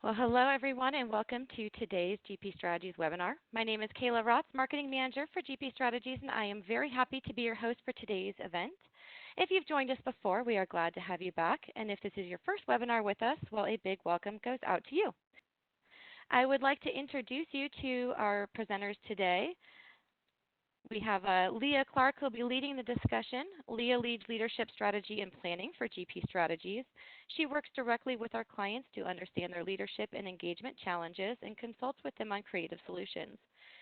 Well, hello everyone and welcome to today's GP Strategies webinar. My name is Kayla Rotz, Marketing Manager for GP Strategies, and I am very happy to be your host for today's event. If you've joined us before, we are glad to have you back, and if this is your first webinar with us, well, a big welcome goes out to you. I would like to introduce you to our presenters today. We have Leah Clark, who will be leading the discussion. Leah leads leadership strategy and planning for GP Strategies. She works directly with our clients to understand their leadership and engagement challenges and consults with them on creative solutions.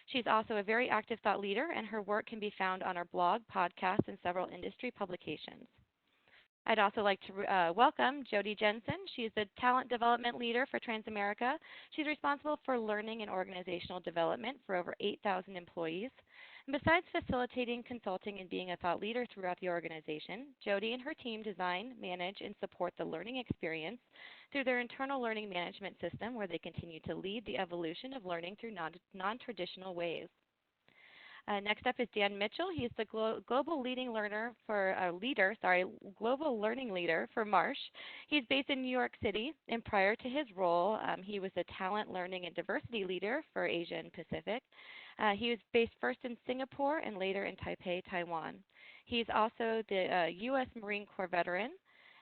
She's also a very active thought leader, and her work can be found on our blog, podcast, and several industry publications. I'd also like to welcome Jody Jensen. She's the Talent Development Leader for Transamerica. She's responsible for learning and organizational development for over 8,000 employees. And besides facilitating, consulting, and being a thought leader throughout the organization, Jody and her team design, manage, and support the learning experience through their internal learning management system, where they continue to lead the evolution of learning through non-traditional ways. Next up is Dan Mitchell. He's the global global learning leader for Marsh. He's based in New York City, and prior to his role, he was the talent, learning, and diversity leader for Asia and Pacific. He was based first in Singapore and later in Taipei, Taiwan. He's also the U.S. Marine Corps veteran,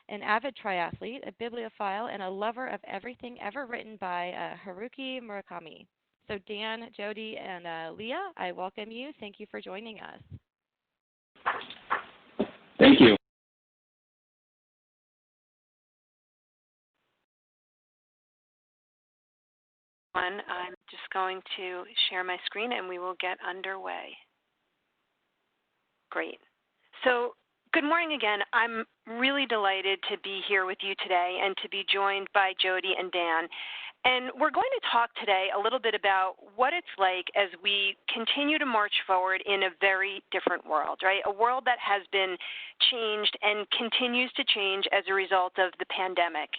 an avid triathlete, a bibliophile, and a lover of everything ever written by Haruki Murakami. So Dan, Jody, and Leah, I welcome you. Thank you for joining us. Thank you. I'm just going to share my screen and we will get underway. Great. So good morning again. I'm really delighted to be here with you today and to be joined by Jody and Dan. And we're going to talk today a little bit about what it's like as we continue to march forward in a very different world, right? A world that has been changed and continues to change as a result of the pandemic.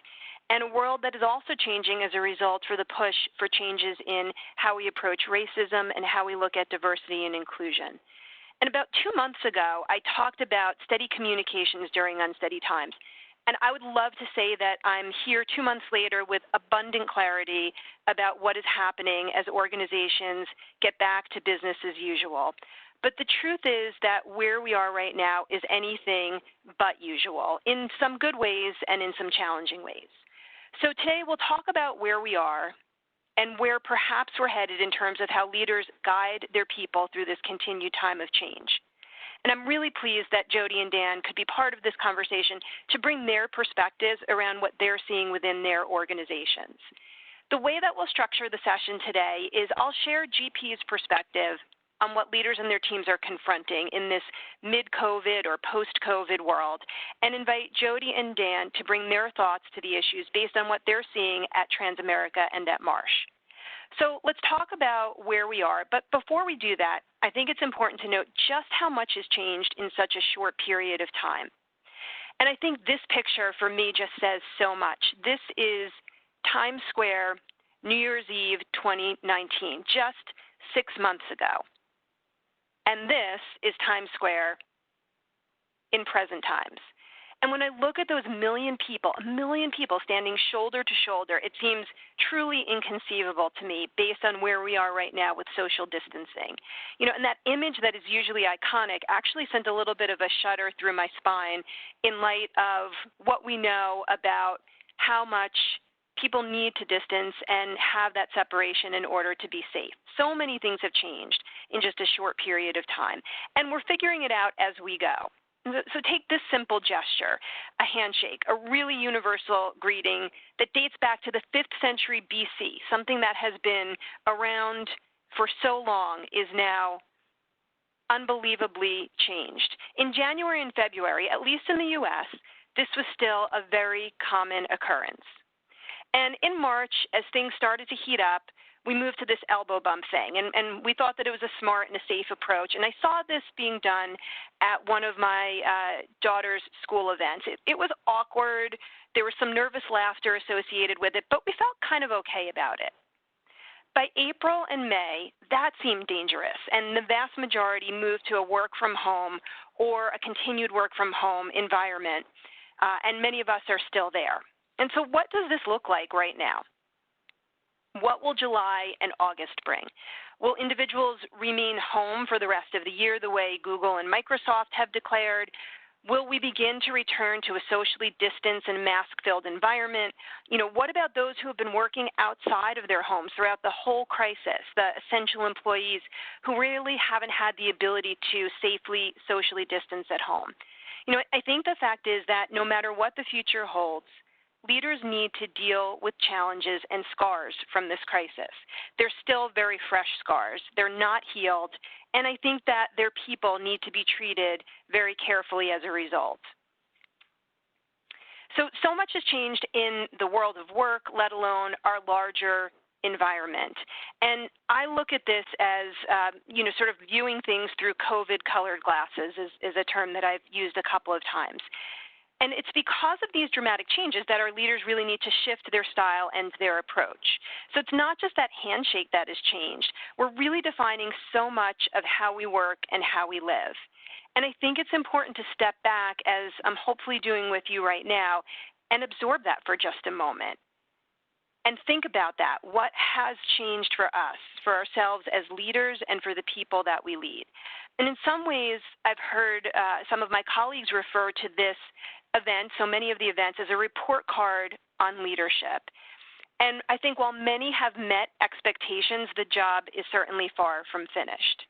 And a world that is also changing as a result for the push for changes in how we approach racism and how we look at diversity and inclusion. And about 2 months ago, I talked about steady communications during unsteady times. And I would love to say that I'm here 2 months later with abundant clarity about what is happening as organizations get back to business as usual. But the truth is that where we are right now is anything but usual, in some good ways and in some challenging ways. So today we'll talk about where we are and where perhaps we're headed in terms of how leaders guide their people through this continued time of change. And I'm really pleased that Jody and Dan could be part of this conversation to bring their perspectives around what they're seeing within their organizations. The way that we'll structure the session today is I'll share GP's perspective on what leaders and their teams are confronting in this mid-COVID or post-COVID world, and invite Jody and Dan to bring their thoughts to the issues based on what they're seeing at Transamerica and at Marsh. So let's talk about where we are. But before we do that, I think it's important to note just how much has changed in such a short period of time. And I think this picture for me just says so much. This is Times Square, New Year's Eve 2019, just 6 months ago. And this is Times Square in present times. And when I look at those 1 million people standing shoulder to shoulder, it seems truly inconceivable to me based on where we are right now with social distancing. You know, and that image that is usually iconic actually sent a little bit of a shudder through my spine in light of what we know about how much people need to distance and have that separation in order to be safe. So many things have changed in just a short period of time, and we're figuring it out as we go. So take this simple gesture, a handshake, a really universal greeting that dates back to the 5th century BC, something that has been around for so long is now unbelievably changed. In January and February, at least in the U.S., this was still a very common occurrence. And in March, as things started to heat up, we moved to this elbow bump thing, and we thought that it was a smart and a safe approach. And I saw this being done at one of my daughter's school events. It was awkward. There was some nervous laughter associated with it, but we felt kind of okay about it. By April and May, that seemed dangerous, and the vast majority moved to a work from home or a continued work from home environment, and many of us are still there. And so what does this look like right now? What will July and August bring? Will individuals remain home for the rest of the year the way Google and Microsoft have declared? Will we begin to return to a socially distanced and mask-filled environment? What about those who have been working outside of their homes throughout the whole crisis, the essential employees who really haven't had the ability to safely socially distance at home? I think the fact is that no matter what the future holds, leaders need to deal with challenges and scars from this crisis. They're still very fresh scars. They're not healed, and I think that their people need to be treated very carefully as a result. So much has changed in the world of work, let alone our larger environment. And I look at this as, sort of viewing things through COVID-colored glasses is a term that I've used a couple of times. And it's because of these dramatic changes that our leaders really need to shift their style and their approach. So it's not just that handshake that has changed. We're really defining so much of how we work and how we live. And I think it's important to step back, as I'm hopefully doing with you right now, and absorb that for just a moment. And think about that. What has changed for us, for ourselves as leaders, and for the people that we lead? And in some ways, I've heard some of my colleagues refer to this event, so many of the events, as a report card on leadership. And I think while many have met expectations, the job is certainly far from finished.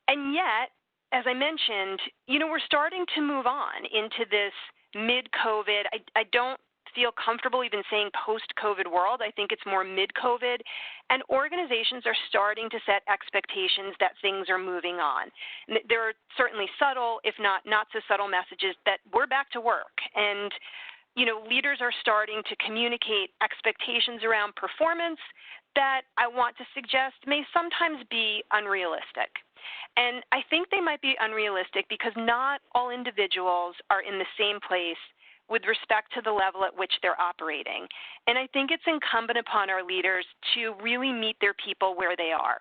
And yet, as I mentioned, we're starting to move on into this mid-COVID. I don't feel comfortable even saying post-COVID world. I think it's more mid-COVID, and organizations are starting to set expectations that things are moving on. There are certainly subtle, if not so subtle messages that we're back to work, and leaders are starting to communicate expectations around performance that I want to suggest may sometimes be unrealistic. And I think they might be unrealistic because not all individuals are in the same place with respect to the level at which they're operating. And I think it's incumbent upon our leaders to really meet their people where they are.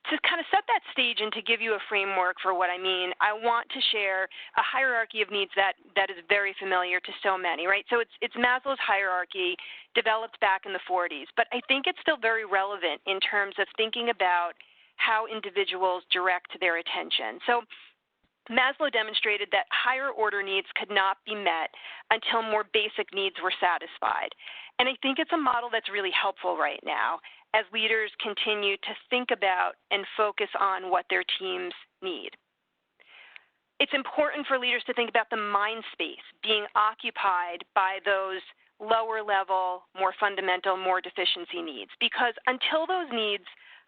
To kind of set that stage and to give you a framework for what I mean, I want to share a hierarchy of needs that is very familiar to so many, right? So it's Maslow's hierarchy, developed back in the 40s, but I think it's still very relevant in terms of thinking about how individuals direct their attention. So Maslow demonstrated that higher order needs could not be met until more basic needs were satisfied. And I think it's a model that's really helpful right now as leaders continue to think about and focus on what their teams need. It's important for leaders to think about the mind space being occupied by those lower level, more fundamental, more deficiency needs, because until those needs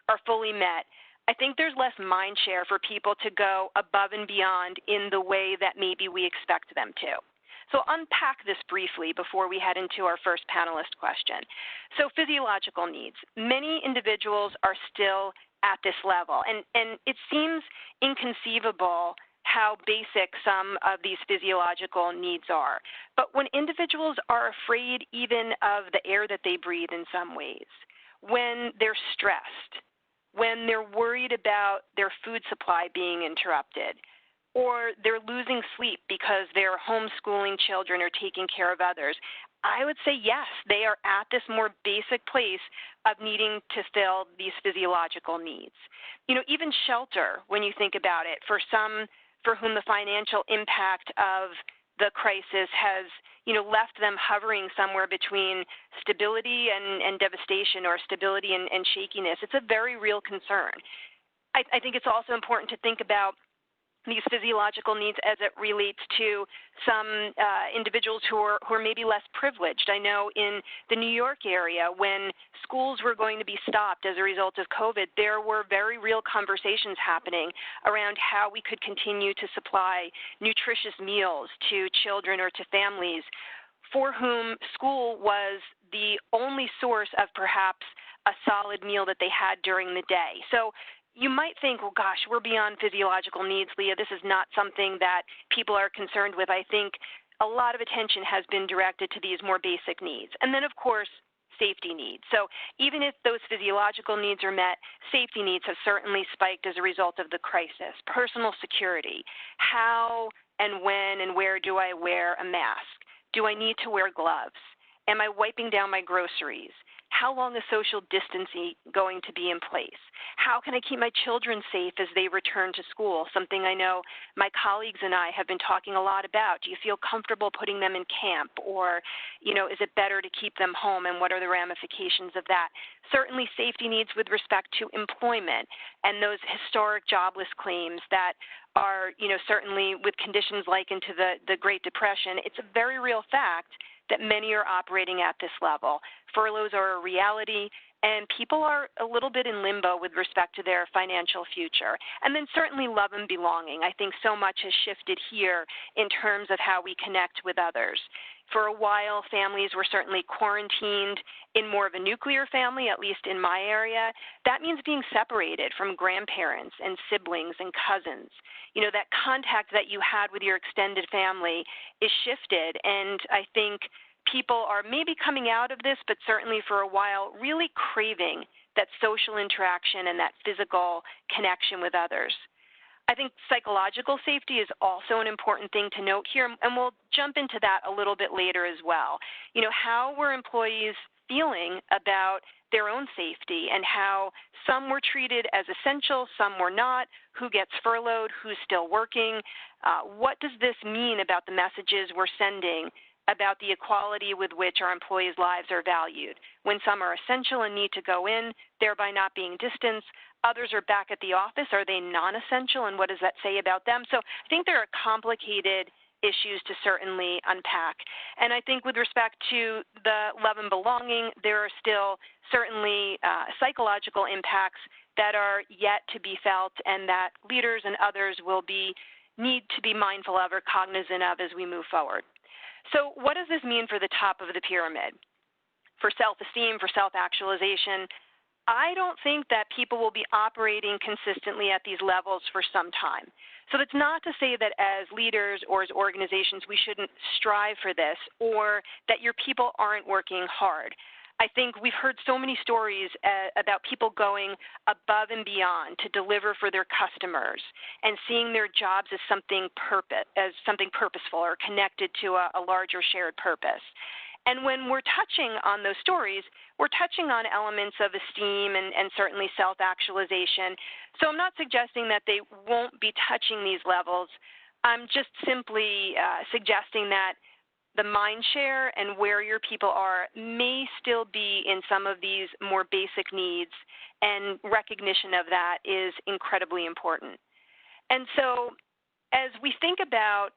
are fully met, I think there's less mind share for people to go above and beyond in the way that maybe we expect them to. So unpack this briefly before we head into our first panelist question. So physiological needs. Many individuals are still at this level, and it seems inconceivable how basic some of these physiological needs are. But when individuals are afraid even of the air that they breathe in some ways, when they're stressed, when they're worried about their food supply being interrupted, or they're losing sleep because they're homeschooling children or taking care of others, I would say yes, they are at this more basic place of needing to fill these physiological needs. Even shelter, when you think about it, for some for whom the financial impact of the crisis has left them hovering somewhere between stability and devastation, or stability and shakiness. It's a very real concern. I think it's also important to think about these physiological needs as it relates to some individuals who are maybe less privileged. I know in the New York area, when schools were going to be stopped as a result of COVID, there were very real conversations happening around how we could continue to supply nutritious meals to children or to families for whom school was the only source of perhaps a solid meal that they had during the day. So you might think, well, gosh, we're beyond physiological needs, Leah. This is not something that people are concerned with. I think a lot of attention has been directed to these more basic needs. And then, of course, safety needs. So even if those physiological needs are met, safety needs have certainly spiked as a result of the crisis. Personal security. How and when and where do I wear a mask? Do I need to wear gloves? Am I wiping down my groceries? How long is social distancing going to be in place? How can I keep my children safe as they return to school? Something I know my colleagues and I have been talking a lot about. Do you feel comfortable putting them in camp, or, is it better to keep them home, and what are the ramifications of that? Certainly safety needs with respect to employment and those historic jobless claims that are, certainly with conditions likened to the Great Depression. It's a very real fact that many are operating at this level. Furloughs are a reality, and people are a little bit in limbo with respect to their financial future. And then certainly love and belonging. I think so much has shifted here in terms of how we connect with others. For a while, families were certainly quarantined in more of a nuclear family, at least in my area. That means being separated from grandparents and siblings and cousins. That contact that you had with your extended family is shifted, and I think people are maybe coming out of this, but certainly for a while, really craving that social interaction and that physical connection with others. I think psychological safety is also an important thing to note here, and we'll jump into that a little bit later as well. How were employees feeling about their own safety, and how some were treated as essential, some were not, who gets furloughed, who's still working? What does this mean about the messages we're sending about the equality with which our employees' lives are valued? When some are essential and need to go in, thereby not being distanced, others are back at the office. Are they non-essential, and what does that say about them? So I think there are complicated issues to certainly unpack. And I think with respect to the love and belonging, there are still certainly psychological impacts that are yet to be felt, and that leaders and others will need to be mindful of or cognizant of as we move forward. So what does this mean for the top of the pyramid? For self-esteem, for self-actualization, I don't think that people will be operating consistently at these levels for some time. So that's not to say that as leaders or as organizations we shouldn't strive for this, or that your people aren't working hard. I think we've heard so many stories about people going above and beyond to deliver for their customers and seeing their jobs as something purposeful or connected to a larger shared purpose. And when we're touching on those stories, we're touching on elements of esteem and certainly self-actualization. So I'm not suggesting that they won't be touching these levels. I'm just simply suggesting that the mind share and where your people are may still be in some of these more basic needs, and recognition of that is incredibly important. And so as we think about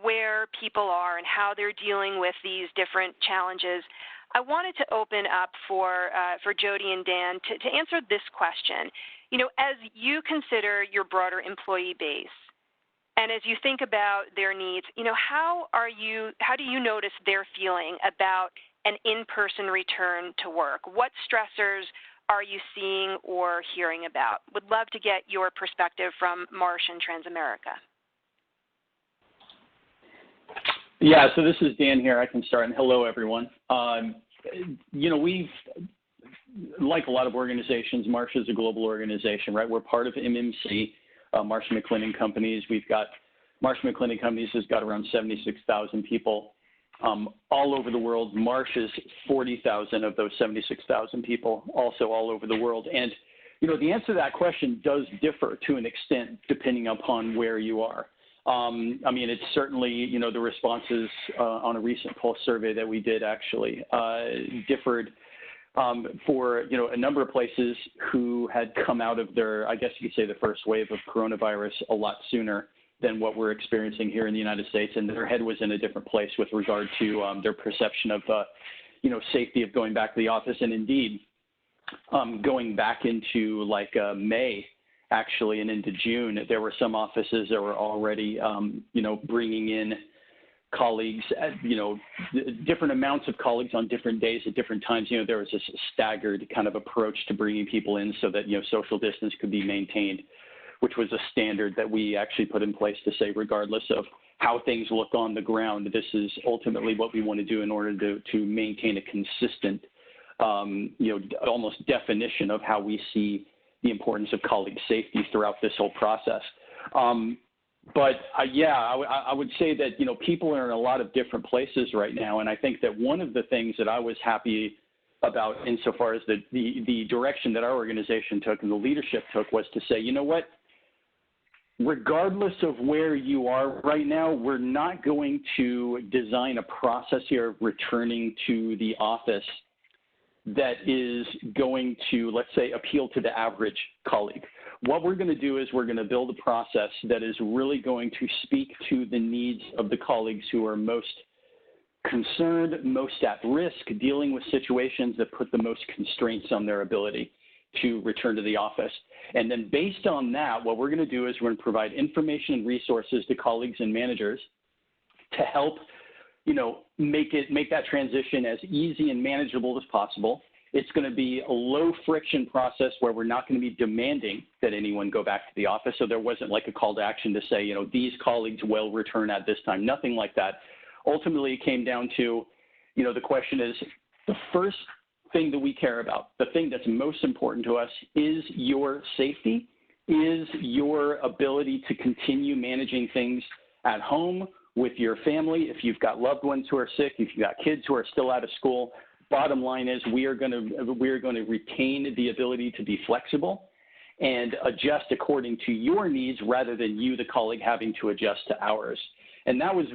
where people are and how they're dealing with these different challenges, I wanted to open up for Jody and Dan to answer this question. As you consider your broader employee base, and as you think about their needs, how do you notice they're feeling about an in-person return to work? What stressors are you seeing or hearing about? Would love to get your perspective from Marsh and Transamerica. Yeah, so this is Dan here. I can start, and hello, everyone. We've, like a lot of organizations, Marsh is a global organization, right? We're part of MMC, Marsh & McLennan Companies. We've got, Marsh & McLennan Companies has got around 76,000 people all over the world. Marsh is 40,000 of those 76,000 people, also all over the world. And, the answer to that question does differ to an extent depending upon where you are. It's certainly, the responses on a recent pulse survey that we did actually differed for, a number of places who had come out of their, I guess you could say, the first wave of coronavirus a lot sooner than what we're experiencing here in the United States. And their head was in a different place with regard to their perception of, safety of going back to the office. And indeed, going back into May, actually, and into June, there were some offices that were already, bringing in colleagues at, different amounts of colleagues on different days at different times. There was a staggered kind of approach to bringing people in so that, social distance could be maintained, which was a standard that we actually put in place to say, regardless of how things look on the ground, this is ultimately what we want to do in order to maintain a consistent, almost definition of how we see the importance of colleague safety throughout this whole process. But yeah, I would say that, people are in a lot of different places right now. And I think that one of the things that I was happy about insofar as the direction that our organization took and the leadership took was to say, you know what, regardless of where you are right now, we're not going to design a process here of returning to the office that is going to, let's say, appeal to the average colleague. What we're going to do is we're going to build a process that is really going to speak to the needs of the colleagues who are most concerned, most at risk, dealing with situations that put the most constraints on their ability to return to the office. And then based on that, what we're going to do is we're going to provide information and resources to colleagues and managers to help, make that transition as easy and manageable as possible. It's going to be a low friction process where we're not going to be demanding that anyone go back to the office. So there wasn't like a call to action to say, these colleagues will return at this time, nothing like that. Ultimately, it came down to, the question is the first thing that we care about, the thing that's most important to us is your safety, is your ability to continue managing things at home with your family. If you've got loved ones who are sick, if you've got kids who are still out of school, bottom line is we are going to retain the ability to be flexible and adjust according to your needs rather than you, the colleague, having to adjust to ours. And that was,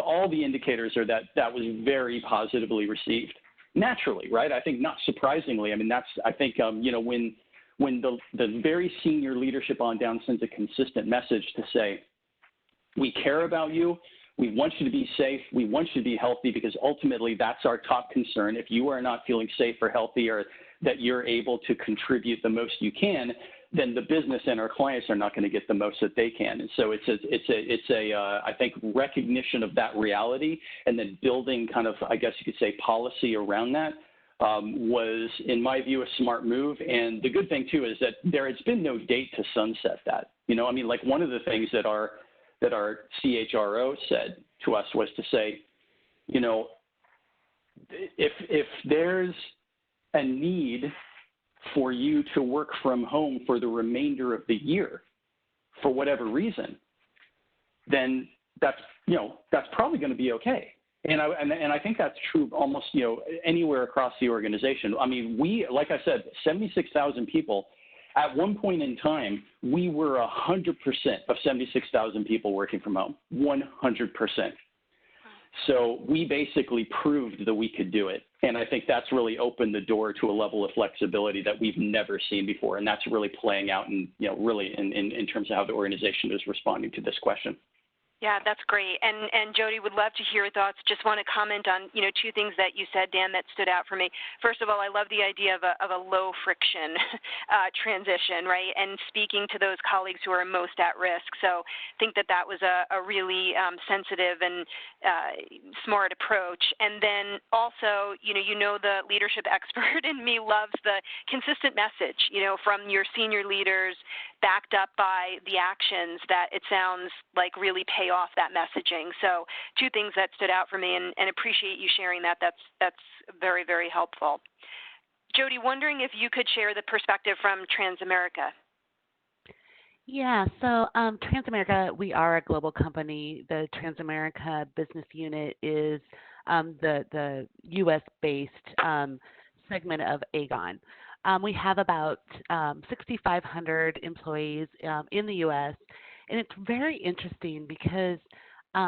all the indicators are that was very positively received. Naturally, right? I think not surprisingly. I mean, when the very senior leadership on down sends a consistent message to say, we care about you, we want you to be safe, we want you to be healthy, because ultimately that's our top concern. If you are not feeling safe or healthy, or that you're able to contribute the most you can, then the business and our clients are not going to get the most that they can. And so it's a I think, recognition of that reality, and then building kind of, I guess you could say, policy around that was, in my view, a smart move. And the good thing too is that there has been no date to sunset that. Like one of the things that our CHRO said to us was to say, if there's a need for you to work from home for the remainder of the year, for whatever reason, then that's probably going to be okay. And I think that's true almost, anywhere across the organization. I mean, like I said, 76,000 people. At one point in time, we were 100% of 76,000 people working from home, 100%. So we basically proved that we could do it. And I think that's really opened the door to a level of flexibility that we've never seen before. And that's really playing out really in terms of how the organization is responding to this question. Yeah, that's great. And Jody, would love to hear your thoughts. Just want to comment on, two things that you said, Dan, that stood out for me. First of all, I love the idea of a low friction transition, right? And speaking to those colleagues who are most at risk. So I think that was a really sensitive and smart approach. And then also, the leadership expert in me loves the consistent message, from your senior leaders, backed up by the actions that it sounds like really pay off that messaging. So two things that stood out for me, and appreciate you sharing that. That's very, very helpful. Jody, wondering if you could share the perspective from Transamerica. Yeah, so Transamerica, we are a global company. The Transamerica business unit is the U.S.-based segment of Aegon. We have about 6,500 employees in the U.S., and it's very interesting because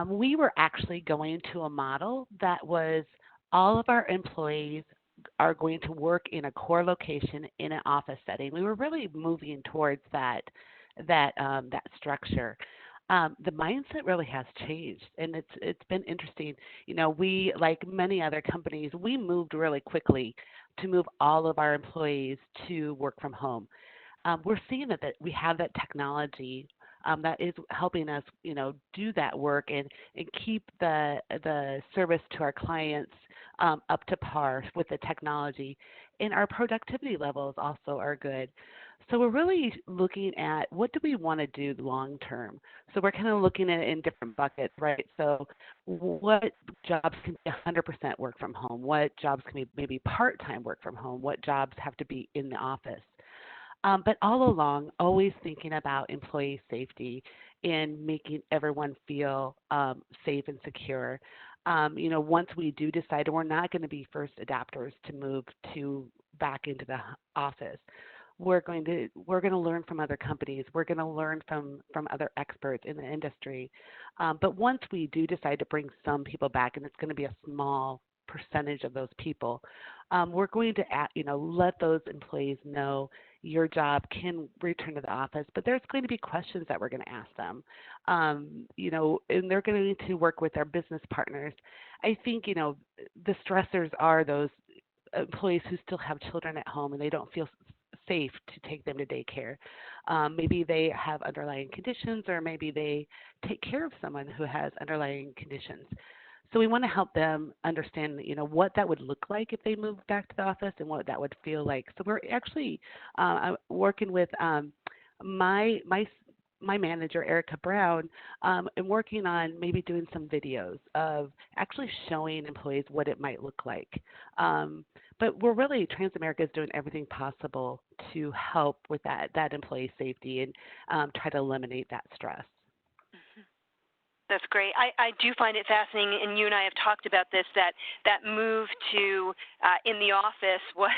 we were actually going to a model that was all of our employees are going to work in a core location in an office setting. We were really moving towards that structure. The mindset really has changed, and it's been interesting. We, like many other companies, we moved really quickly to move all of our employees to work from home. We're seeing that we have that technology that is helping us, do that work and keep the service to our clients up to par with the technology. And our productivity levels also are good. So we're really looking at what do we want to do long term. So we're kind of looking at it in different buckets, right? So what jobs can be 100% work from home? What jobs can be maybe part-time work from home? What jobs have to be in the office? But all along, always thinking about employee safety in making everyone feel safe and secure. Once we do decide we're not going to be first adapters to move to back into the office, we're going to learn from other companies. We're going to learn from other experts in the industry. But once we do decide to bring some people back, and it's going to be a small percentage of those people, we're going to let those employees know your job can return to the office, but there's going to be questions that we're going to ask them. And they're going to need to work with their business partners. I think the stressors are those employees who still have children at home and they don't feel safe to take them to daycare. Maybe they have underlying conditions, or maybe they take care of someone who has underlying conditions. So we want to help them understand, what that would look like if they moved back to the office and what that would feel like. So we're actually working with my manager, Erica Brown, and working on maybe doing some videos of actually showing employees what it might look like. But Transamerica is doing everything possible to help with that employee safety and try to eliminate that stress. That's great. I do find it fascinating, and you and I have talked about this, that move to in the office was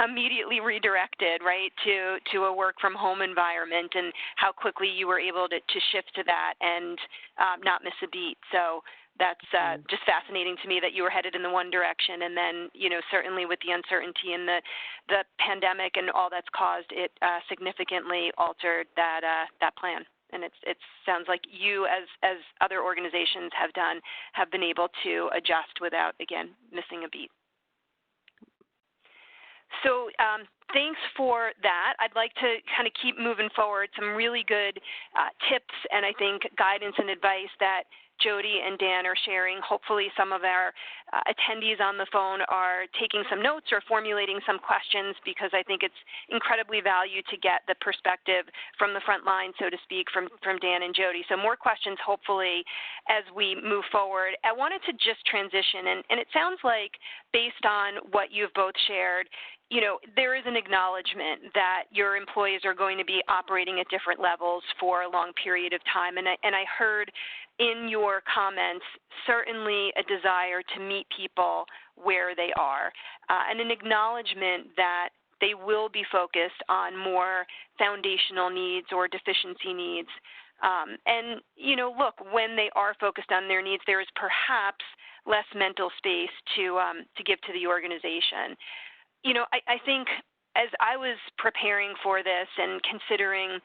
immediately redirected, right, to a work-from-home environment, and how quickly you were able to shift to that and not miss a beat. So that's just fascinating to me that you were headed in the one direction, and then, certainly with the uncertainty and the pandemic and all that's caused, it significantly altered that plan. And it sounds like you, as other organizations have done, have been able to adjust without, again, missing a beat. So thanks for that. I'd like to kind of keep moving forward. Some really good tips and I think guidance and advice that Jody and Dan are sharing. Hopefully some of our attendees on the phone are taking some notes or formulating some questions, because I think it's incredibly valuable to get the perspective from the front line, so to speak, from Dan and Jody. So more questions, hopefully, as we move forward. I wanted to just transition, and it sounds like, based on what you've both shared, there is an acknowledgement that your employees are going to be operating at different levels for a long period of time. And I heard in your comments certainly a desire to meet people where they are, and an acknowledgement that they will be focused on more foundational needs or deficiency needs. And, look, when they are focused on their needs, there is perhaps less mental space to give to the organization. I think as I was preparing for this and considering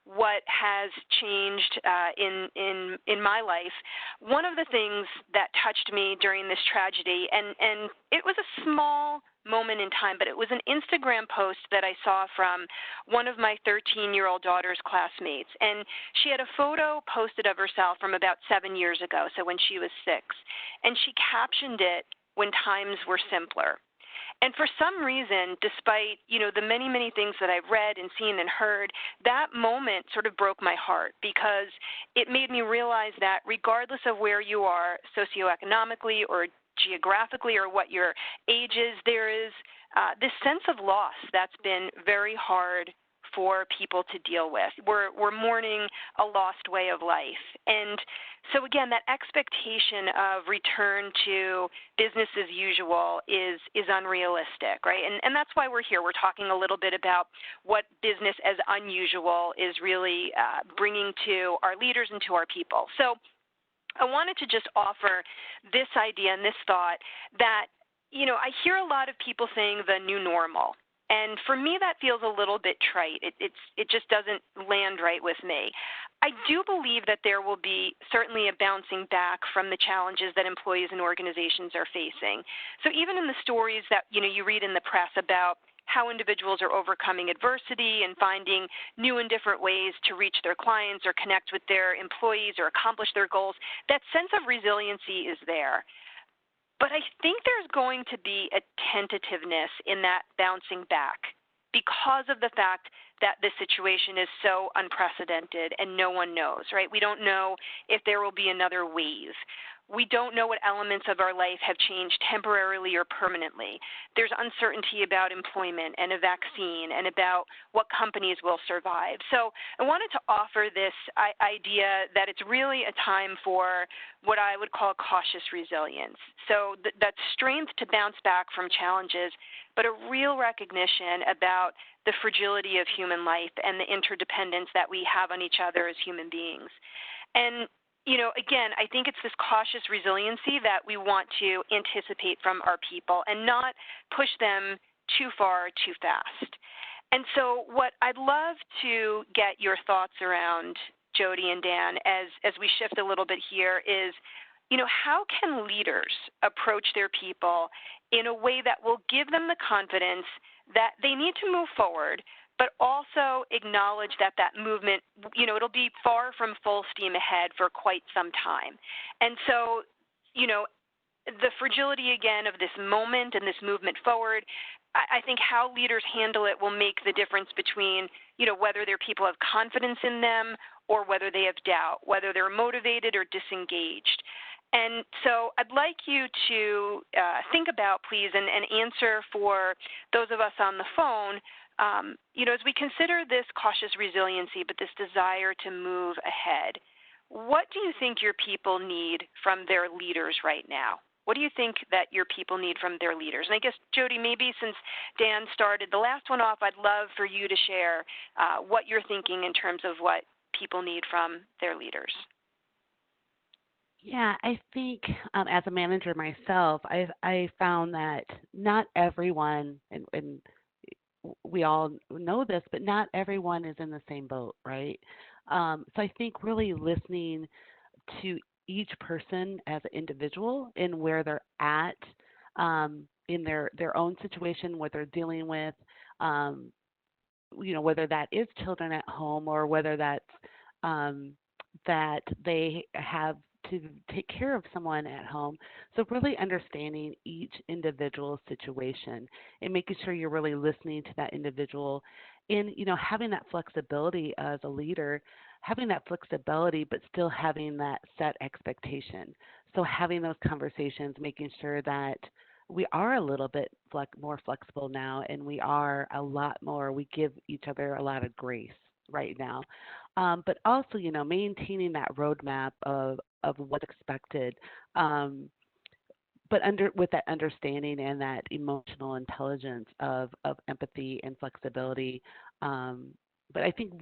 what has changed in my life, one of the things that touched me during this tragedy, and it was a small moment in time, but it was an Instagram post that I saw from one of my 13-year-old daughter's classmates. And she had a photo posted of herself from about 7 years ago, so when she was 6. And she captioned it, "When times were simpler." And for some reason, despite, the many, many things that I've read and seen and heard, that moment sort of broke my heart, because it made me realize that regardless of where you are socioeconomically or geographically or what your age is, there is this sense of loss that's been very hard for people to deal with. We're mourning a lost way of life. And so again, that expectation of return to business as usual is unrealistic, right? And that's why we're here. We're talking a little bit about what business as unusual is really bringing to our leaders and to our people. So I wanted to just offer this idea and this thought that, I hear a lot of people saying the new normal. And for me, that feels a little bit trite. It just doesn't land right with me. I do believe that there will be certainly a bouncing back from the challenges that employees and organizations are facing. So even in the stories that you read in the press about how individuals are overcoming adversity and finding new and different ways to reach their clients or connect with their employees or accomplish their goals, that sense of resiliency is there. But I think there's going to be a tentativeness in that bouncing back because of the fact that this situation is so unprecedented and no one knows, right? We don't know if there will be another wave. we don't know what elements of our life have changed temporarily or permanently. There's uncertainty about employment and a vaccine and about what companies will survive. So I wanted to offer this idea that it's really a time for what I would call cautious resilience. So that strength to bounce back from challenges, but a real recognition about the fragility of human life and the interdependence that we have on each other as human beings. And again, I think it's this cautious resiliency that we want to anticipate from our people and not push them too far too fast. And so what I'd love to get your thoughts around, Jody and Dan, as we shift a little bit here is, how can leaders approach their people in a way that will give them the confidence that they need to move forward, but also acknowledge that movement, it'll be far from full steam ahead for quite some time. And so, the fragility, again, of this moment and this movement forward, I think how leaders handle it will make the difference between, whether their people have confidence in them or whether they have doubt, whether they're motivated or disengaged. And so I'd like you to think about, please, and answer for those of us on the phone, as we consider this cautious resiliency, but this desire to move ahead, what do you think your people need from their leaders right now? What do you think that your people need from their leaders? And I guess, Jody, maybe since Dan started the last one off, I'd love for you to share what you're thinking in terms of what people need from their leaders. Yeah, I think as a manager myself, I found that not everyone, and we all know this, but not everyone is in the same boat, right? So I think really listening to each person as an individual and where they're at in their own situation, what they're dealing with, whether that is children at home or whether that's that they have to take care of someone at home. So really understanding each individual situation and making sure you're really listening to that individual and, having that flexibility as a leader, having that flexibility, but still having that set expectation. So having those conversations, making sure that we are a little bit more flexible now and we are a lot more, we give each other a lot of grace right now. But also, maintaining that roadmap of what's expected, but with that understanding and that emotional intelligence of empathy and flexibility. But I think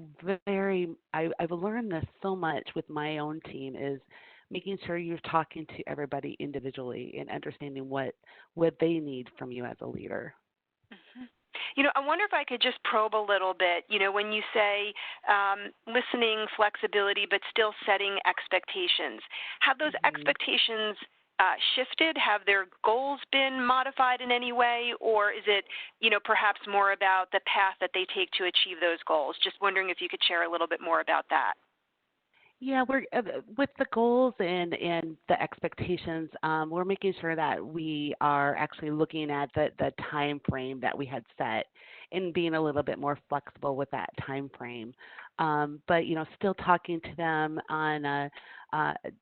I've learned this so much with my own team is making sure you're talking to everybody individually and understanding what they need from you as a leader. Mm-hmm. I wonder if I could just probe a little bit, when you say listening, flexibility, but still setting expectations. Have those expectations shifted? Have their goals been modified in any way? Or is it, perhaps more about the path that they take to achieve those goals? Just wondering if you could share a little bit more about that. Yeah, we're with the goals and the expectations. We're making sure that we are actually looking at the time frame that we had set and being a little bit more flexible with that time frame. But still talking to them on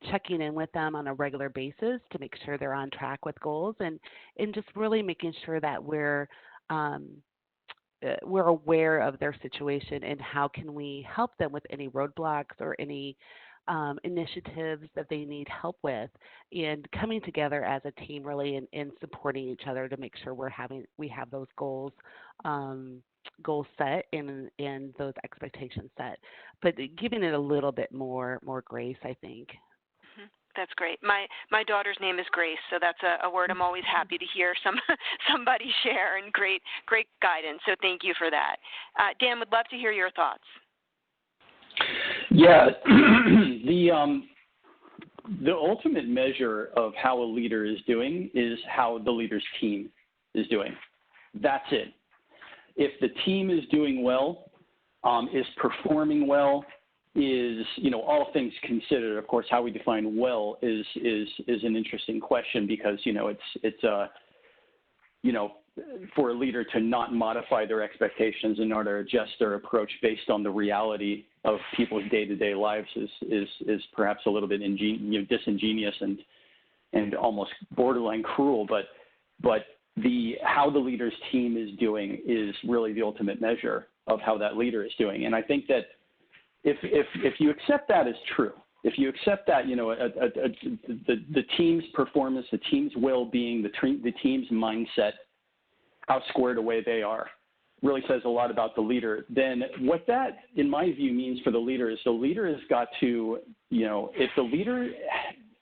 checking in with them on a regular basis to make sure they're on track with goals and just really making sure that we're aware of their situation and how can we help them with any roadblocks or any initiatives that they need help with, and coming together as a team really and supporting each other to make sure we have those goals set and those expectations set, but giving it a little bit more grace, I think. That's great. My daughter's name is Grace, so that's a word I'm always happy to hear somebody share, and great guidance. So thank you for that. Dan, would love to hear your thoughts. Yeah, the ultimate measure of how a leader is doing is how the leader's team is doing. That's it. If the team is doing well, is performing well, is, all things considered, of course, how we define well is an interesting question because, it's for a leader to not modify their expectations in order to adjust their approach based on the reality of people's day-to-day lives is perhaps a little bit disingenuous and and almost borderline cruel, but how the leader's team is doing is really the ultimate measure of how that leader is doing. And I think that if you accept that as true, if you accept that, the team's performance, the team's well-being, the team's mindset, how squared away they are, really says a lot about the leader, then what that, in my view, means for the leader is the leader has got to, if the leader,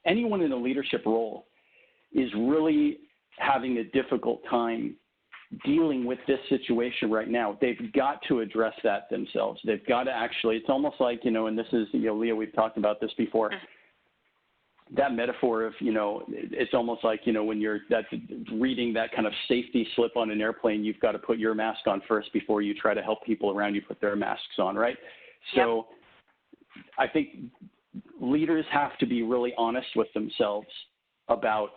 anyone in a leadership role is really having a difficult time dealing with this situation right now, they've got to address that themselves. They've got to actually, it's almost like, and this is, Leah, we've talked about this before, that metaphor of, it's almost like, when you're reading that kind of safety slip on an airplane, you've got to put your mask on first before you try to help people around you put their masks on, right? So I think leaders have to be really honest with themselves about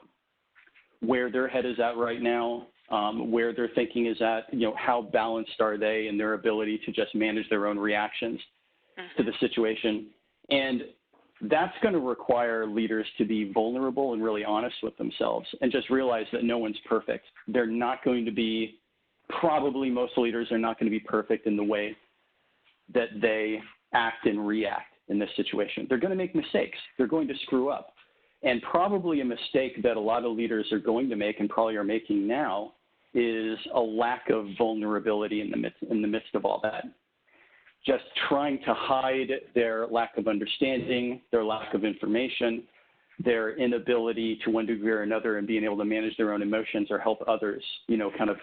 where their head is at right now, where their thinking is at, how balanced are they in their ability to just manage their own reactions to the situation. And that's going to require leaders to be vulnerable and really honest with themselves and just realize that no one's perfect. They're not going to be, probably most leaders are not going to be perfect in the way that they act and react in this situation. They're going to make mistakes. They're going to screw up. And probably a mistake that a lot of leaders are going to make and probably are making now is a lack of vulnerability in the midst of all that. Just trying to hide their lack of understanding, their lack of information, their inability to one degree or another and being able to manage their own emotions or help others, kind of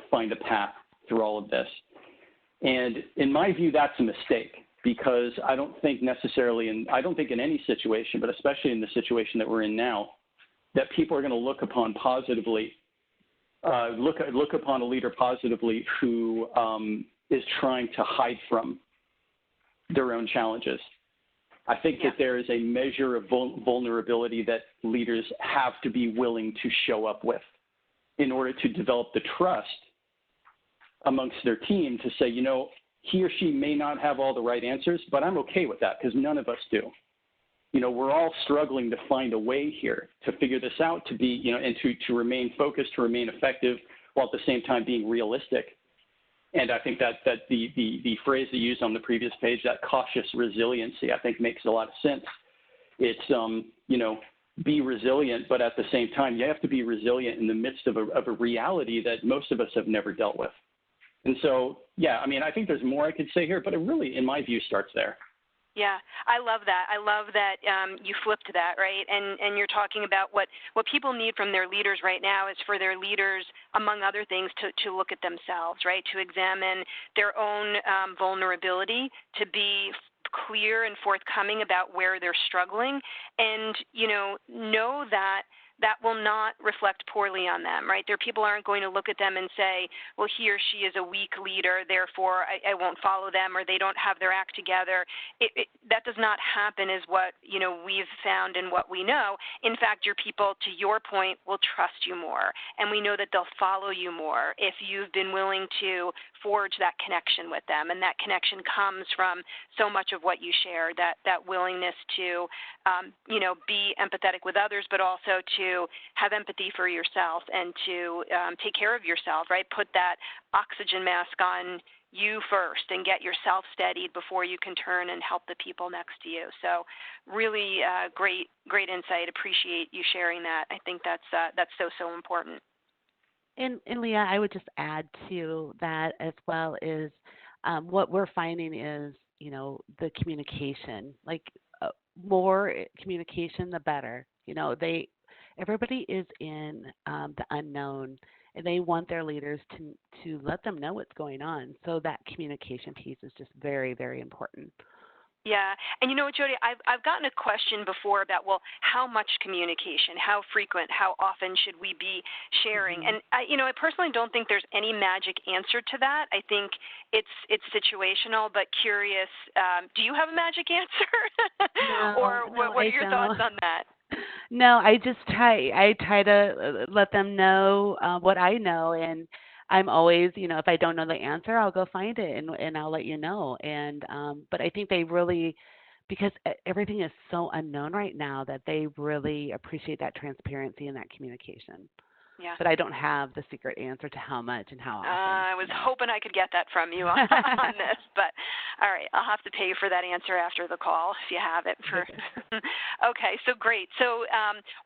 find a path through all of this. And in my view, that's a mistake, because I don't think necessarily, I don't think in any situation, but especially in the situation that we're in now, that people are going to look upon positively, look upon a leader positively who is trying to hide from their own challenges. I think that there is a measure of vulnerability that leaders have to be willing to show up with in order to develop the trust amongst their team to say, he or she may not have all the right answers, but I'm okay with that because none of us do. We're all struggling to find a way here to figure this out, to be, and to remain focused, to remain effective, while at the same time being realistic. And I think that the phrase that you used on the previous page, that cautious resiliency, I think makes a lot of sense. It's, be resilient, but at the same time, you have to be resilient in the midst of a reality that most of us have never dealt with. And so, I think there's more I could say here, but it really, in my view, starts there. Yeah, I love that. I love that you flipped that, right? And you're talking about what people need from their leaders right now is for their leaders, among other things, to look at themselves, right? To examine their own vulnerability, to be clear and forthcoming about where they're struggling, and, know that that will not reflect poorly on them, right? Their people aren't going to look at them and say, well, he or she is a weak leader, therefore I won't follow them, or they don't have their act together. That does not happen, is what, we've found and what we know. In fact, your people, to your point, will trust you more, and we know that they'll follow you more if you've been willing to forge that connection with them, and that connection comes from so much of what you share, that willingness to, be empathetic with others, but also to have empathy for yourself and to take care of yourself, right? Put that oxygen mask on you first and get yourself steadied before you can turn and help the people next to you. So really great insight. Appreciate you sharing that. I think that's so important. And Leah, I would just add to that as well is what we're finding is, the communication, like more communication, the better. Everybody is in the unknown, and they want their leaders to let them know what's going on. So that communication piece is just very, very important. Yeah, and you know what, Jody, I've gotten a question before about, well, how much communication, how frequent, how often should we be sharing? And I personally don't think there's any magic answer to that. I think it's situational, but curious. Do you have a magic answer, or what are your thoughts on that? No, I try to let them know what I know, and I'm always, if I don't know the answer, I'll go find it and I'll let you know. And but I think because everything is so unknown right now that they really appreciate that transparency and that communication. Yeah. But I don't have the secret answer to how much and how often. I was hoping I could get that from you on this, but all right, I'll have to pay you for that answer after the call if you have it. Okay, so great. So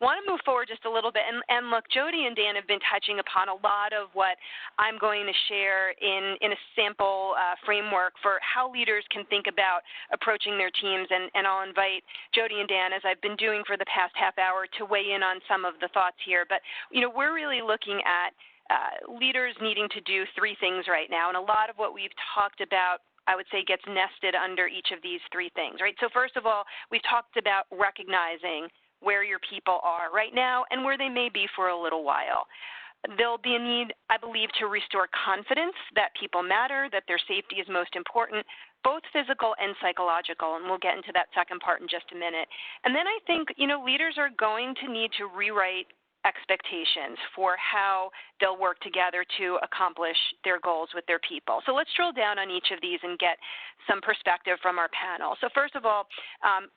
want to move forward just a little bit. And look, Jody and Dan have been touching upon a lot of what I'm going to share in a sample framework for how leaders can think about approaching their teams. And I'll invite Jody and Dan, as I've been doing for the past half hour, to weigh in on some of the thoughts here. But, we're really looking at leaders needing to do three things right now. And a lot of what we've talked about, I would say, gets nested under each of these three things, right? So first of all, we've talked about recognizing where your people are right now and where they may be for a little while. There'll be a need, I believe, to restore confidence that people matter, that their safety is most important, both physical and psychological, and we'll get into that second part in just a minute. And then I think, leaders are going to need to rewrite expectations for how they'll work together to accomplish their goals with their people. So let's drill down on each of these and get some perspective from our panel. So first of all,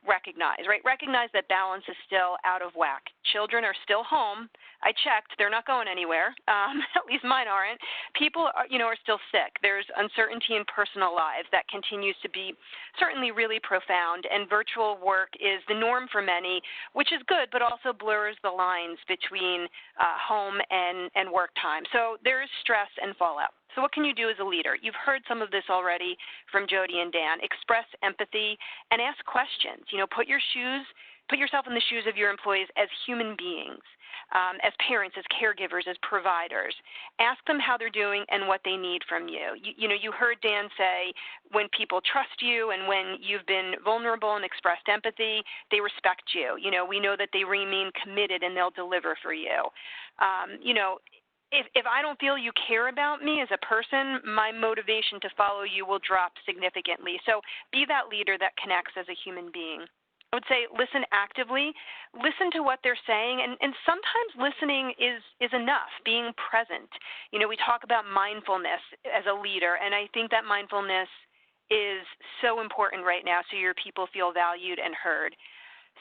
recognize that balance is still out of whack. Children are still home. I checked. They're not going anywhere. At least mine aren't. People are still sick. There's uncertainty in personal lives that continues to be certainly really profound, and virtual work is the norm for many, which is good, but also blurs the lines between home and work time. So there is stress and fallout. So what can you do as a leader? You've heard some of this already from Jody and Dan. Express empathy and ask questions. Put yourself in the shoes of your employees as human beings, as parents, as caregivers, as providers. Ask them how they're doing and what they need from you. You heard Dan say when people trust you and when you've been vulnerable and expressed empathy, they respect you. We know that they remain committed and they'll deliver for you. If I don't feel you care about me as a person, my motivation to follow you will drop significantly. So be that leader that connects as a human being. I would say listen actively, listen to what they're saying, and sometimes listening is enough, being present. We talk about mindfulness as a leader, and I think that mindfulness is so important right now so your people feel valued and heard.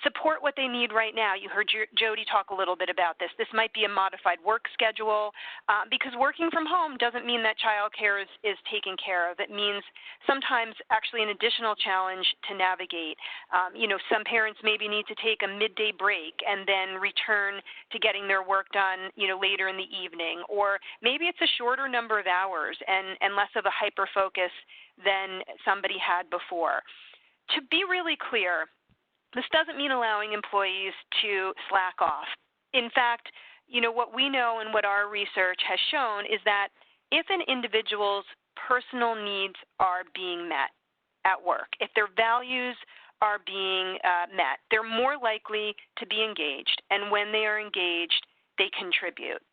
Support what they need right now. You heard Jody talk a little bit about this. This might be a modified work schedule because working from home doesn't mean that childcare is taken care of. It means sometimes actually an additional challenge to navigate. Some parents maybe need to take a midday break and then return to getting their work done, later in the evening. Or maybe it's a shorter number of hours and less of a hyper-focus than somebody had before. To be really clear, this doesn't mean allowing employees to slack off. In fact, what we know and what our research has shown is that if an individual's personal needs are being met at work, if their values are being met, they're more likely to be engaged. And when they are engaged, they contribute.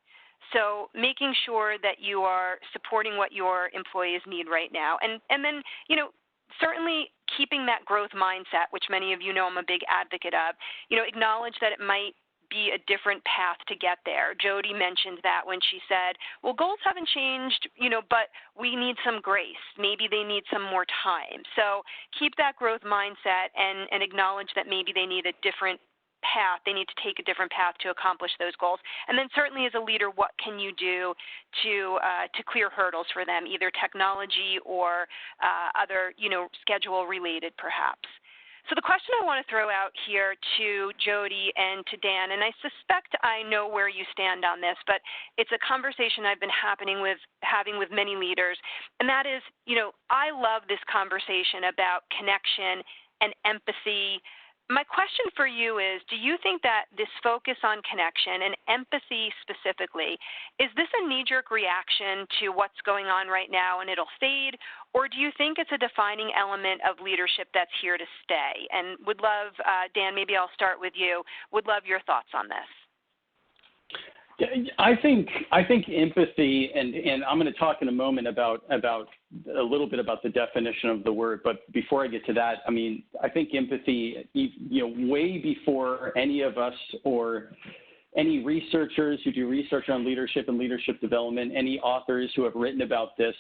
So making sure that you are supporting what your employees need right now. And then, certainly keeping that growth mindset, which many of you know I'm a big advocate of, acknowledge that it might be a different path to get there. Jody mentioned that when she said, well, goals haven't changed, but we need some grace. Maybe they need some more time. So keep that growth mindset and acknowledge that maybe they need a different path. They need to take a different path to accomplish those goals. And then certainly as a leader, what can you do to clear hurdles for them, either technology or other, schedule related perhaps. So the question I want to throw out here to Jody and to Dan, and I suspect I know where you stand on this, but it's a conversation I've been having with many leaders, and that is, I love this conversation about connection and empathy. My question for you is, do you think that this focus on connection and empathy specifically, is this a knee-jerk reaction to what's going on right now and it'll fade, or do you think it's a defining element of leadership that's here to stay? And would love, Dan, maybe I'll start with you, would love your thoughts on this. I think empathy, and I'm going to talk in a moment about a little bit about the definition of the word. But before I get to that, I think empathy, way before any of us or any researchers who do research on leadership and leadership development, any authors who have written about this,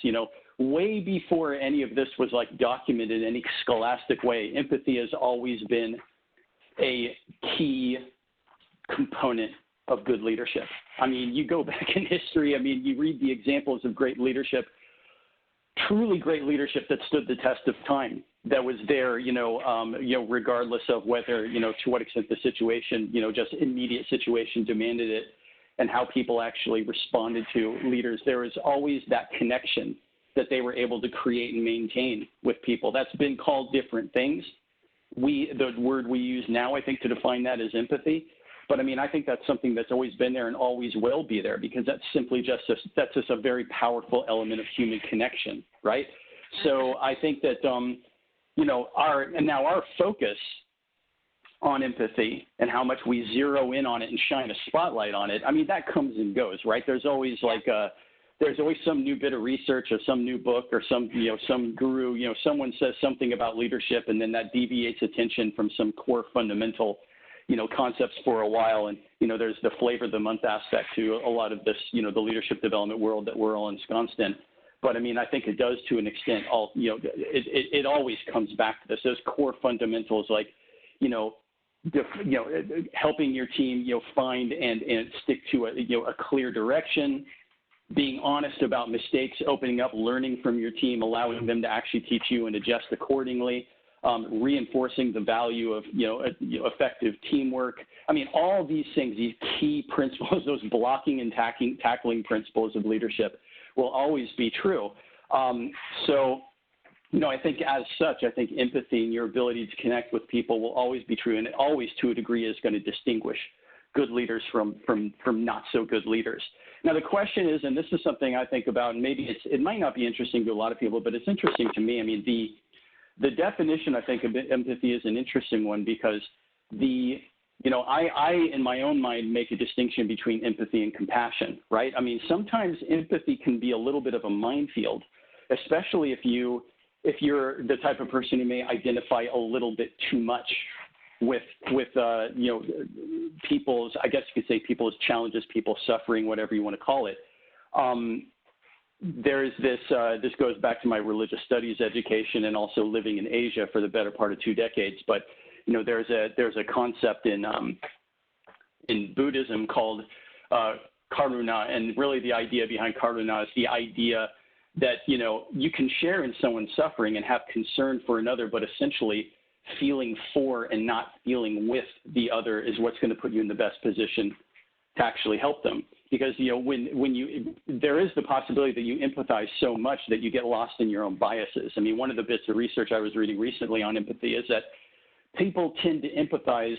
way before any of this was like documented in any scholastic way, empathy has always been a key component of good leadership. I mean, you go back in history, you read the examples of great leadership, truly great leadership that stood the test of time, that was there, regardless of whether, to what extent the situation, just immediate situation demanded it, and how people actually responded to leaders. There was always that connection that they were able to create and maintain with people. That's been called different things. The word we use now, I think, to define that is empathy. But I think that's something that's always been there and always will be there, because that's simply that's just a very powerful element of human connection, right? So I think that, our focus on empathy and how much we zero in on it and shine a spotlight on it, that comes and goes, right? There's always there's always some new bit of research or some new book or some guru, someone says something about leadership, and then that deviates attention from some core fundamental concepts for a while. And, there's the flavor of the month aspect to a lot of this, the leadership development world that we're all ensconced in. But I think it does to an extent. It always comes back to this, those core fundamentals, like, helping your team, find and stick to a clear direction, being honest about mistakes, opening up, learning from your team, allowing them to actually teach you and adjust accordingly. Reinforcing the value of, effective teamwork. All these things, these key principles, those blocking and tackling principles of leadership will always be true. So, I think as such, empathy and your ability to connect with people will always be true, and it always, to a degree, is going to distinguish good leaders from not so good leaders. Now, the question is, and this is something I think about, and maybe it might not be interesting to a lot of people, but it's interesting to me. The definition, I think, of empathy is an interesting one, because I, in my own mind, make a distinction between empathy and compassion, right? Sometimes empathy can be a little bit of a minefield, especially if you're the type of person who may identify a little bit too much with people's, I guess you could say, people's challenges, people's suffering, whatever you want to call it. There's this goes back to my religious studies education and also living in Asia for the better part of 2 decades. But, there's a concept in Buddhism called karuna, and really the idea behind karuna is the idea that, you can share in someone's suffering and have concern for another, but essentially feeling for and not feeling with the other is what's going to put you in the best position to actually help them. Because, there is the possibility that you empathize so much that you get lost in your own biases. One of the bits of research I was reading recently on empathy is that people tend to empathize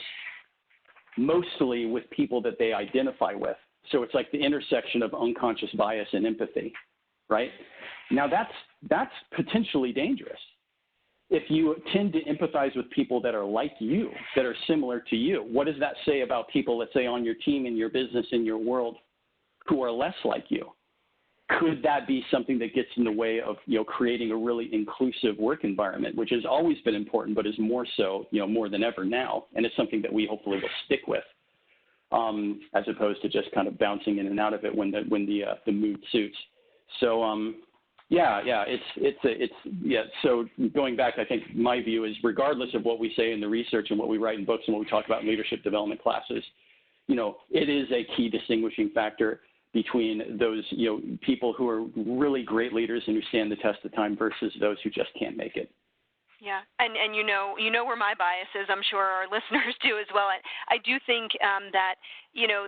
mostly with people that they identify with. So it's like the intersection of unconscious bias and empathy, right? Now that's potentially dangerous. If you tend to empathize with people that are like you, that are similar to you, what does that say about people, let's say, on your team, in your business, in your world, who are less like you? Could that be something that gets in the way of, creating a really inclusive work environment, which has always been important, but is more so, more than ever now, and it's something that we hopefully will stick with, as opposed to just kind of bouncing in and out of it when the mood suits. So, So going back, I think my view is, regardless of what we say in the research and what we write in books and what we talk about in leadership development classes, it is a key distinguishing factor between those, people who are really great leaders and who stand the test of time versus those who just can't make it. Yeah, and where my bias is. I'm sure our listeners do as well. I do think that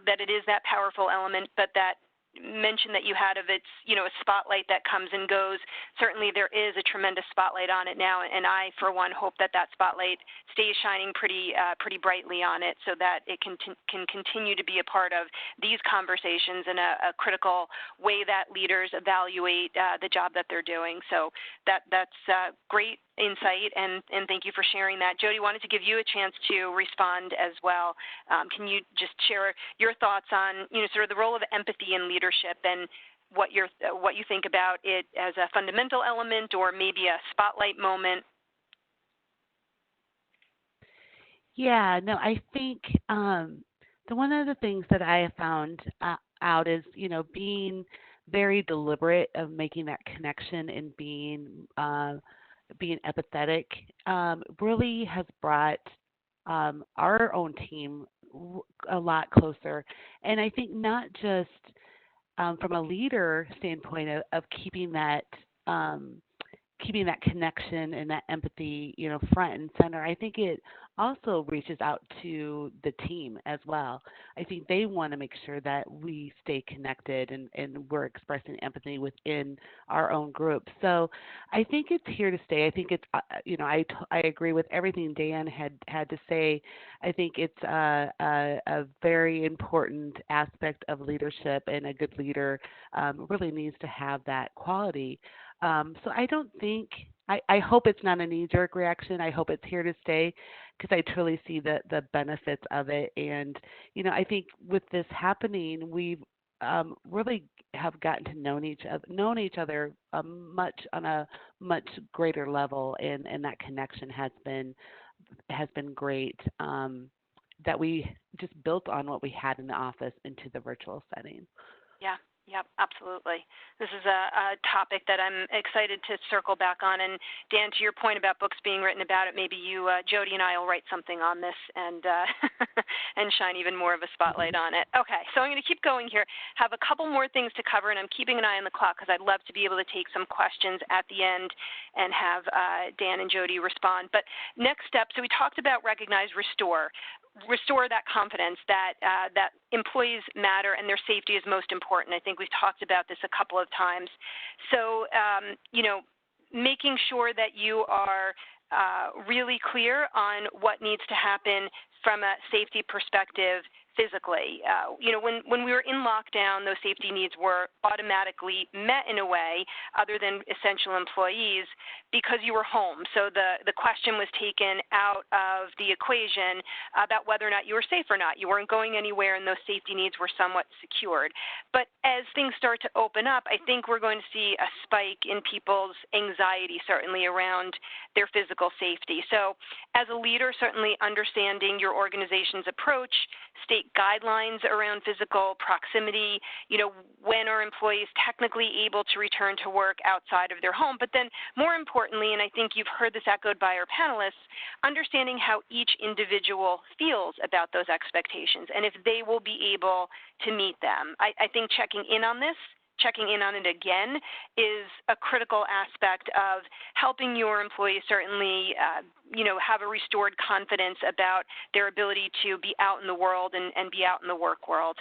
that it is that powerful element, but that mention that you had of its, a spotlight that comes and goes. Certainly there is a tremendous spotlight on it now, and I, for one, hope that spotlight stays shining pretty brightly on it, so that it can continue to be a part of these conversations in a critical way that leaders evaluate the job that they're doing. So that's great insight, and thank you for sharing that. Jody, wanted to give you a chance to respond as well. Can you just share your thoughts on, sort of the role of empathy in leadership, and what you think about it as a fundamental element, or maybe a spotlight moment? Yeah, no, I think So one of the things that I have found out is, being very deliberate of making that connection and being empathetic really has brought our own team a lot closer. And I think not just from a leader standpoint of um, keeping that connection and that empathy, front and center. I think it also reaches out to the team as well. I think they want to make sure that we stay connected and we're expressing empathy within our own group. So I think it's here to stay. I think it's, I agree with everything Dan had to say. I think it's a very important aspect of leadership, and a good leader really needs to have that quality. So I don't think, I hope it's not a knee-jerk reaction. I hope it's here to stay because I truly see the benefits of it. And, I think with this happening, we've really have gotten to known each other much on a much greater level, and that connection has been great. That we just built on what we had in the office into the virtual setting. Yeah. Yep, absolutely. This is a topic that I'm excited to circle back on. And Dan, to your point about books being written about it, maybe you, Jody, and I will write something on this and and shine even more of a spotlight on it. Okay, so I'm going to keep going here. Have a couple more things to cover, and I'm keeping an eye on the clock because I'd love to be able to take some questions at the end and have Dan and Jody respond. But next step, so we talked about recognize, restore that confidence that that employees matter and their safety is most important. I think we've talked about this a couple of times. So, making sure that you are really clear on what needs to happen from a safety perspective physically. When we were in lockdown, those safety needs were automatically met in a way other than essential employees because you were home. So the question was taken out of the equation about whether or not you were safe or not. You weren't going anywhere, and those safety needs were somewhat secured. But as things start to open up, I think we're going to see a spike in people's anxiety, certainly around their physical safety. So as a leader, certainly understanding your organization's approach, state guidelines around physical proximity, when are employees technically able to return to work outside of their home, but then more importantly, and I think you've heard this echoed by our panelists, understanding how each individual feels about those expectations and if they will be able to meet them. I think checking in on it again is a critical aspect of helping your employees certainly, have a restored confidence about their ability to be out in the world and be out in the work world.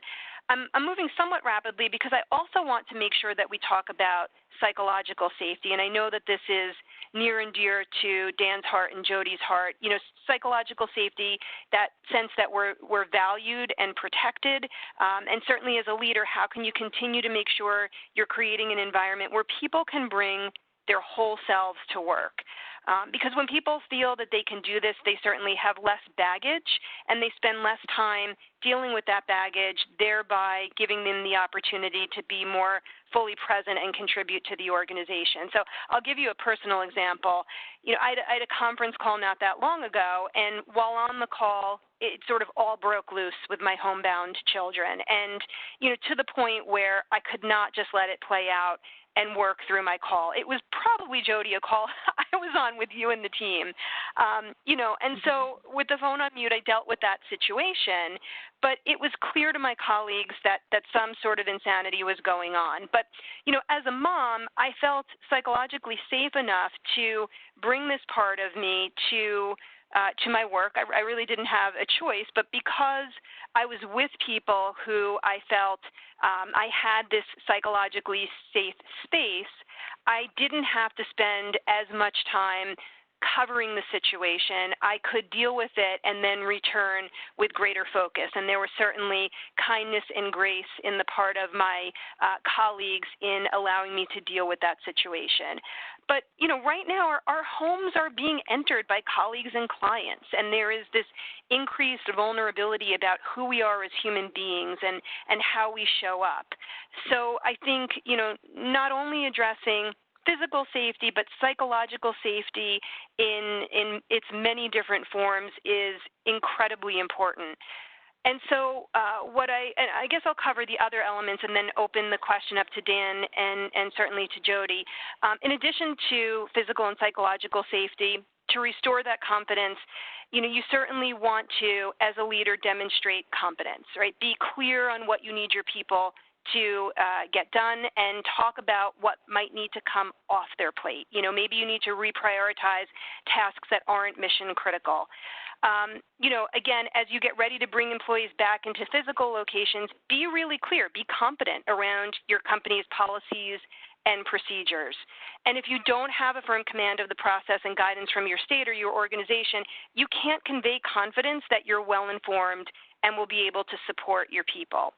I'm moving somewhat rapidly because I also want to make sure that we talk about psychological safety, and I know that this is near and dear to Dan's heart and Jody's heart. Psychological safety, that sense that we're valued and protected, and certainly as a leader, how can you continue to make sure you're creating an environment where people can bring their whole selves to work? Because when people feel that they can do this, they certainly have less baggage and they spend less time dealing with that baggage, thereby giving them the opportunity to be more fully present and contribute to the organization. So I'll give you a personal example. I had a conference call not that long ago, and while on the call, it sort of all broke loose with my homebound children. And, to the point where I could not just let it play out and work through my call. It was probably, Jody, a call I was on with you and the team. And so with the phone on mute, I dealt with that situation, but it was clear to my colleagues that some sort of insanity was going on. But, as a mom, I felt psychologically safe enough to bring this part of me to my work. I really didn't have a choice, but because I was with people who I felt I had this psychologically safe space, I didn't have to spend as much time covering the situation. I could deal with it and then return with greater focus. And there was certainly kindness and grace in the part of my colleagues in allowing me to deal with that situation. But, right now our homes are being entered by colleagues and clients, and there is this increased vulnerability about who we are as human beings and how we show up. So I think, not only addressing physical safety, but psychological safety in its many different forms is incredibly important. And so and I guess I'll cover the other elements and then open the question up to Dan and certainly to Jody. In addition to physical and psychological safety, to restore that confidence, you certainly want to, as a leader, demonstrate competence, right? Be clear on what you need your people to get done and talk about what might need to come off their plate. Maybe you need to reprioritize tasks that aren't mission critical. Again, as you get ready to bring employees back into physical locations, be really clear, be confident around your company's policies and procedures. And if you don't have a firm command of the process and guidance from your state or your organization, you can't convey confidence that you're well informed and will be able to support your people.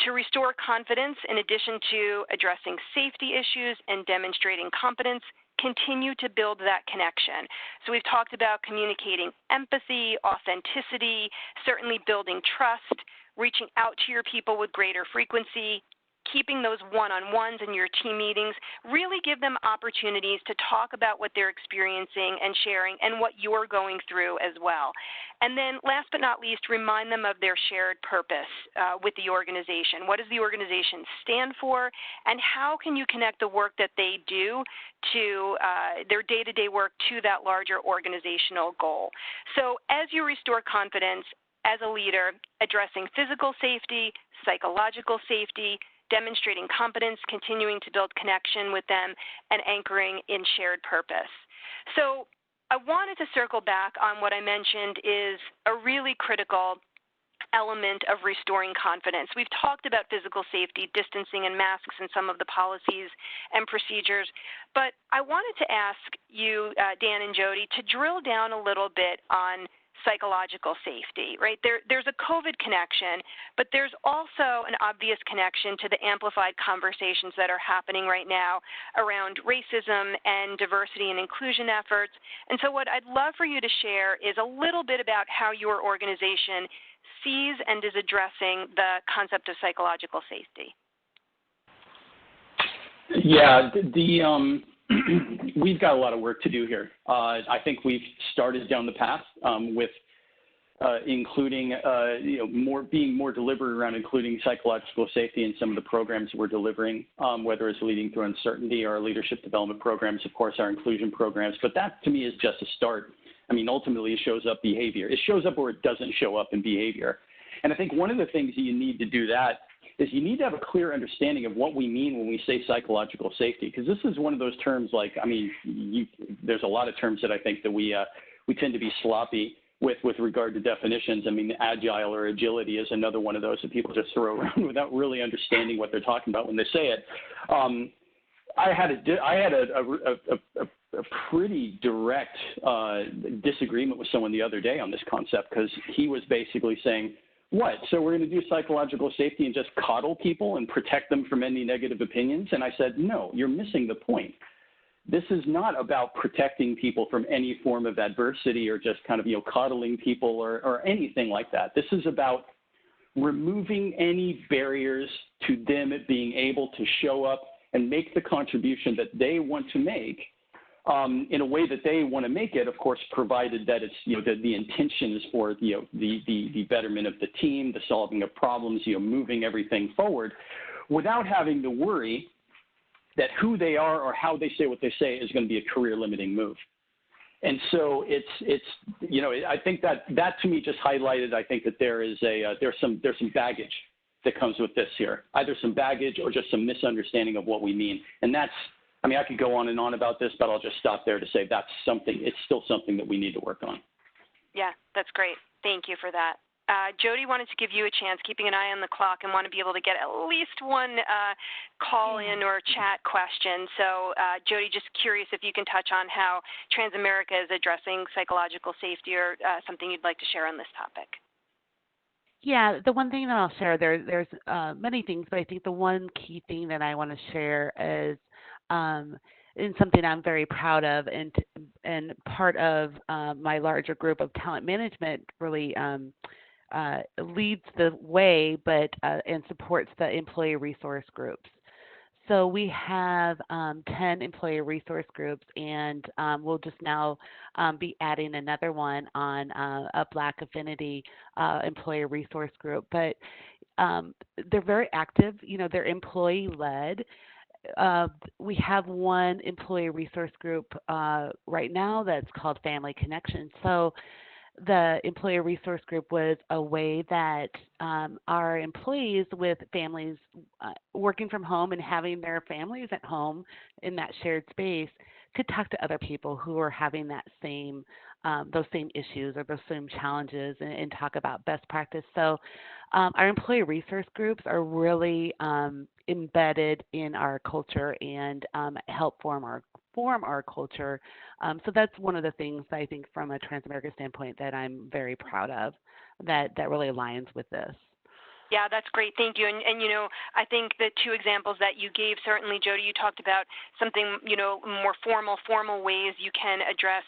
To restore confidence, in addition to addressing safety issues and demonstrating competence, continue to build that connection. So we've talked about communicating empathy, authenticity, certainly building trust, reaching out to your people with greater frequency, keeping those one-on-ones in your team meetings. Really give them opportunities to talk about what they're experiencing and sharing and what you're going through as well. And then last but not least, remind them of their shared purpose with the organization. What does the organization stand for, and how can you connect the work that they do to their day-to-day work to that larger organizational goal? So as you restore confidence as a leader, addressing physical safety, psychological safety, demonstrating competence, continuing to build connection with them, and anchoring in shared purpose. So I wanted to circle back on what I mentioned is a really critical element of restoring confidence. We've talked about physical safety, distancing, and masks and some of the policies and procedures, but I wanted to ask you, Dan and Jody, to drill down a little bit on psychological safety, right? There's a COVID connection, but there's also an obvious connection to the amplified conversations that are happening right now around racism and diversity and inclusion efforts. And so what I'd love for you to share is a little bit about how your organization sees and is addressing the concept of psychological safety. Yeah, we've got a lot of work to do here. I think we've started down the path with including, being more deliberate around including psychological safety in some of the programs we're delivering, whether it's leading through uncertainty or our leadership development programs, of course, our inclusion programs. But that, to me, is just a start. I mean, ultimately, it shows up behavior. It shows up or it doesn't show up in behavior. And I think one of the things that you need to do that is you need to have a clear understanding of what we mean when we say psychological safety, because this is one of those terms there's a lot of terms that I think that we tend to be sloppy with regard to definitions. I mean, agile or agility is another one of those that people just throw around without really understanding what they're talking about when they say it. I had a pretty direct disagreement with someone the other day on this concept, because he was basically saying, what? So we're going to do psychological safety and just coddle people and protect them from any negative opinions? And I said, no, you're missing the point. This is not about protecting people from any form of adversity or just kind of, coddling people or anything like that. This is about removing any barriers to them being able to show up and make the contribution that they want to make in a way that they want to make it, of course, provided that it's, the intention is for, the betterment of the team, the solving of problems, moving everything forward without having to worry that who they are or how they say what they say is going to be a career limiting move. And so I think that to me just highlighted, I think that there's some baggage that comes with this here, either some baggage or just some misunderstanding of what we mean. And I could go on and on about this, but I'll just stop there to say it's still something that we need to work on. Yeah, that's great. Thank you for that. Jody wanted to give you a chance, keeping an eye on the clock, and want to be able to get at least one call-in or chat question. So, Jody, just curious if you can touch on how Transamerica is addressing psychological safety or something you'd like to share on this topic. Yeah, the one thing that I'll share, there's many things, but I think the one key thing that I want to share is and something I'm very proud of, and part of my larger group of talent management really leads the way, but and supports the employee resource groups. So we have 10 employee resource groups, and we'll just now be adding another one on a Black Affinity employee resource group. But they're very active. They're employee-led. We have one employee resource group right now that's called Family Connection. So the employee resource group was a way that our employees with families working from home and having their families at home in that shared space could talk to other people who are having that same those same issues or those same challenges and talk about best practice. So our employee resource groups are really embedded in our culture and help form our culture. So that's one of the things I think from a Transamerica standpoint that I'm very proud of that really aligns with this. Yeah, that's great. Thank you. And I think the two examples that you gave, certainly, Jody, you talked about something, more formal ways you can address,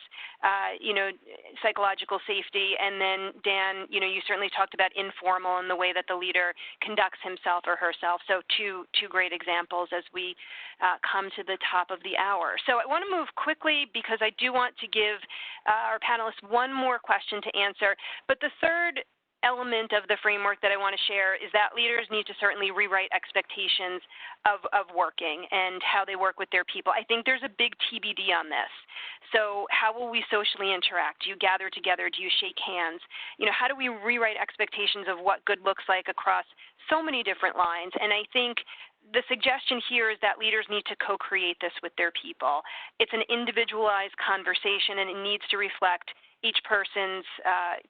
psychological safety. And then, Dan, you certainly talked about informal and the way that the leader conducts himself or herself. So two great examples as we come to the top of the hour. So I want to move quickly because I do want to give our panelists one more question to answer. But the third element of the framework that I want to share is that leaders need to certainly rewrite expectations of working and how they work with their people. I think there's a big TBD on this. So how will we socially interact? Do you gather together? Do you shake hands? How do we rewrite expectations of what good looks like across so many different lines? And I think the suggestion here is that leaders need to co-create this with their people. It's an individualized conversation, and it needs to reflect each person's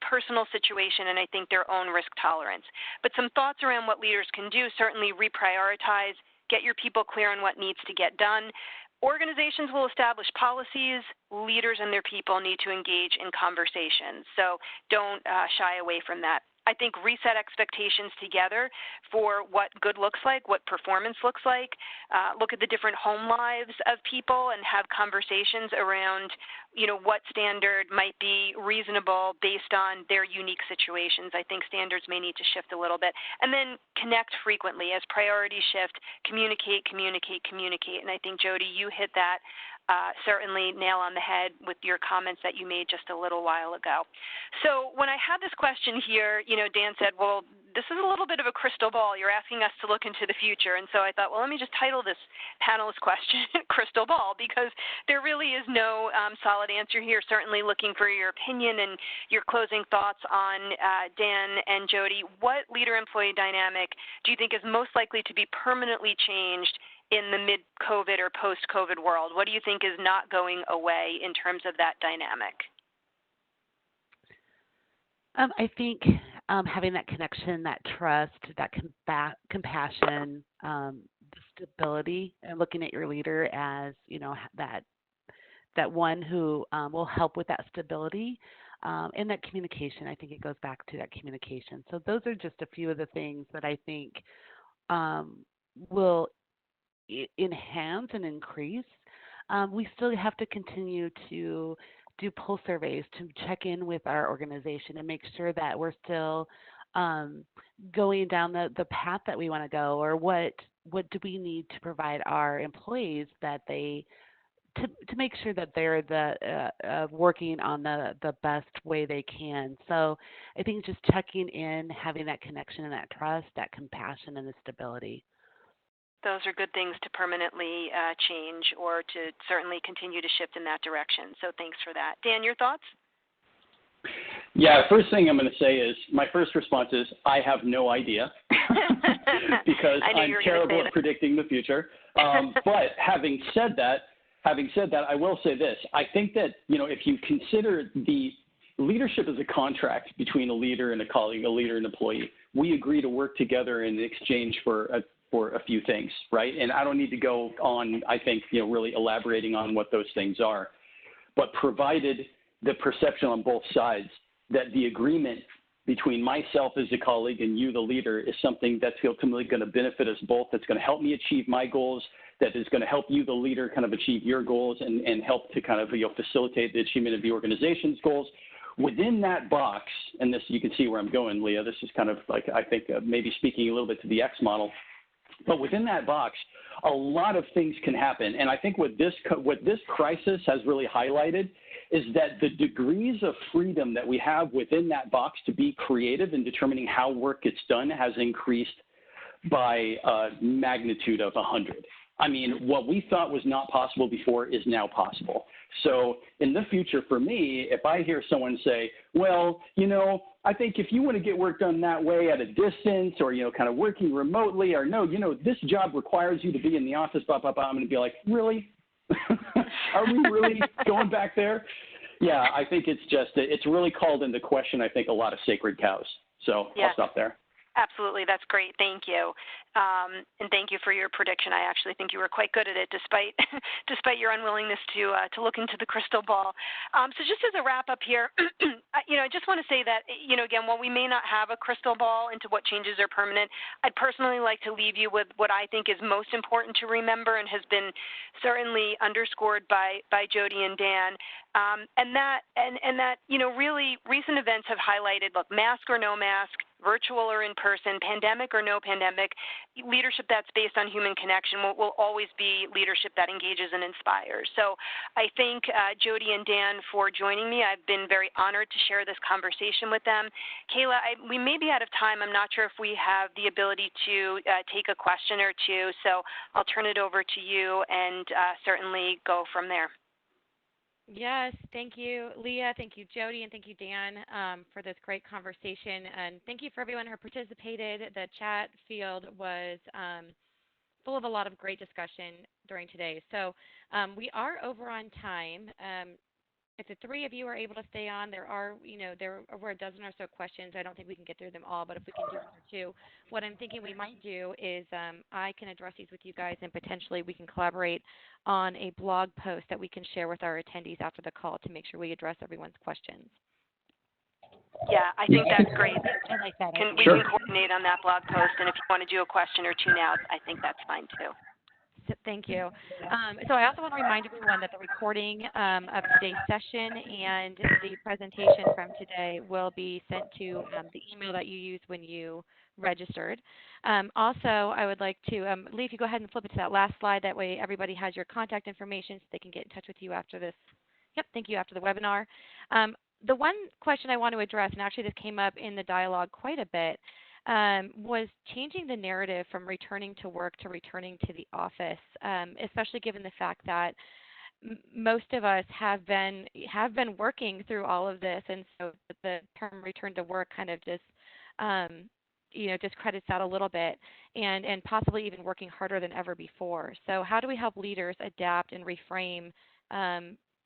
personal situation and I think their own risk tolerance. But some thoughts around what leaders can do: certainly reprioritize, get your people clear on what needs to get done. Organizations will establish policies. Leaders and their people need to engage in conversations. So don't shy away from that. I think reset expectations together for what good looks like, what performance looks like. Look at the different home lives of people and have conversations around, what standard might be reasonable based on their unique situations. I think standards may need to shift a little bit. And then connect frequently as priorities shift. Communicate. And I think, Jody, you hit that certainly nail on the head with your comments that you made just a little while ago. So when I had this question here, Dan said, well, this is a little bit of a crystal ball. You're asking us to look into the future. And so I thought, well, let me just title this panelist question Crystal Ball, because there really is no solid answer here. Certainly looking for your opinion and your closing thoughts on Dan and Jody. What leader-employee dynamic do you think is most likely to be permanently changed in the mid-COVID or post-COVID world? What do you think is not going away in terms of that dynamic? I think having that connection, that trust, that compassion, the stability, and looking at your leader as that one who will help with that stability, and that communication. I think it goes back to that communication. So those are just a few of the things that I think will enhance and increase. We still have to continue to do pulse surveys to check in with our organization and make sure that we're still going down the path that we want to go, or what do we need to provide our employees that they to make sure that they're working on the best way they can. So I think just checking in, having that connection and that trust, that compassion and the stability. Those are good things to permanently change or to certainly continue to shift in that direction. So thanks for that. Dan, your thoughts? Yeah, first thing I'm going to say is my first response is I have no idea because I'm terrible at predicting the future. But having said that, I will say this. I think that, if you consider the leadership as a contract between a leader and a colleague, a leader and employee, we agree to work together in exchange for a few things, right? And I don't need to go on, I think, really elaborating on what those things are. But provided the perception on both sides that the agreement between myself as a colleague and you, the leader, is something that's ultimately going to benefit us both, that's going to help me achieve my goals, that is going to help you, the leader, kind of achieve your goals and help to kind of facilitate the achievement of the organization's goals. Within that box, and this, you can see where I'm going, Leah, this is kind of like, I think, maybe speaking a little bit to the X model. But within that box, a lot of things can happen. And I think what this crisis has really highlighted is that the degrees of freedom that we have within that box to be creative in determining how work gets done has increased by a magnitude of 100. I mean, what we thought was not possible before is now possible. So in the future, for me, if I hear someone say, well, I think if you want to get work done that way at a distance or, kind of working remotely or no, this job requires you to be in the office, blah, blah, blah, I'm going to be like, really? Are we really going back there? Yeah, I think it's really called into question, I think, a lot of sacred cows. So yeah. I'll stop there. Absolutely. That's great. Thank you. And thank you for your prediction. I actually think you were quite good at it despite despite your unwillingness to look into the crystal ball. So just as a wrap up here, I just want to say that, again, while we may not have a crystal ball into what changes are permanent, I'd personally like to leave you with what I think is most important to remember and has been certainly underscored by Jody and Dan. And that really recent events have highlighted, look, mask or no mask, virtual or in person, pandemic or no pandemic, leadership that's based on human connection will always be leadership that engages and inspires. So I thank Jody and Dan for joining me. I've been very honored to share this conversation with them. Kayla, we may be out of time. I'm not sure if we have the ability to take a question or two, so I'll turn it over to you and certainly go from there. Yes, thank you, Leah. Thank you, Jody, and thank you, Dan, for this great conversation. And thank you for everyone who participated. The chat field was full of a lot of great discussion during today. So we are over on time. If the three of you are able to stay on, there were a dozen or so questions. I don't think we can get through them all, but if we can do one or two, what I'm thinking we might do is I can address these with you guys, and potentially we can collaborate on a blog post that we can share with our attendees after the call to make sure we address everyone's questions. Yeah, I think that's great. I like that. We can coordinate on that blog post, and if you want to do a question or two now, I think that's fine too. Thank you. So I also want to remind everyone that the recording of today's session and the presentation from today will be sent to the email that you used when you registered. Also, I would like to, Lee, if you go ahead and flip it to that last slide, that way everybody has your contact information so they can get in touch with you after this. Yep, thank you, after the webinar. The one question I want to address, and actually this came up in the dialogue quite a bit, was changing the narrative from returning to work to returning to the office, especially given the fact that most of us have been working through all of this, and so the term return to work kind of just discredits that a little bit, and possibly even working harder than ever before. So how do we help leaders adapt and reframe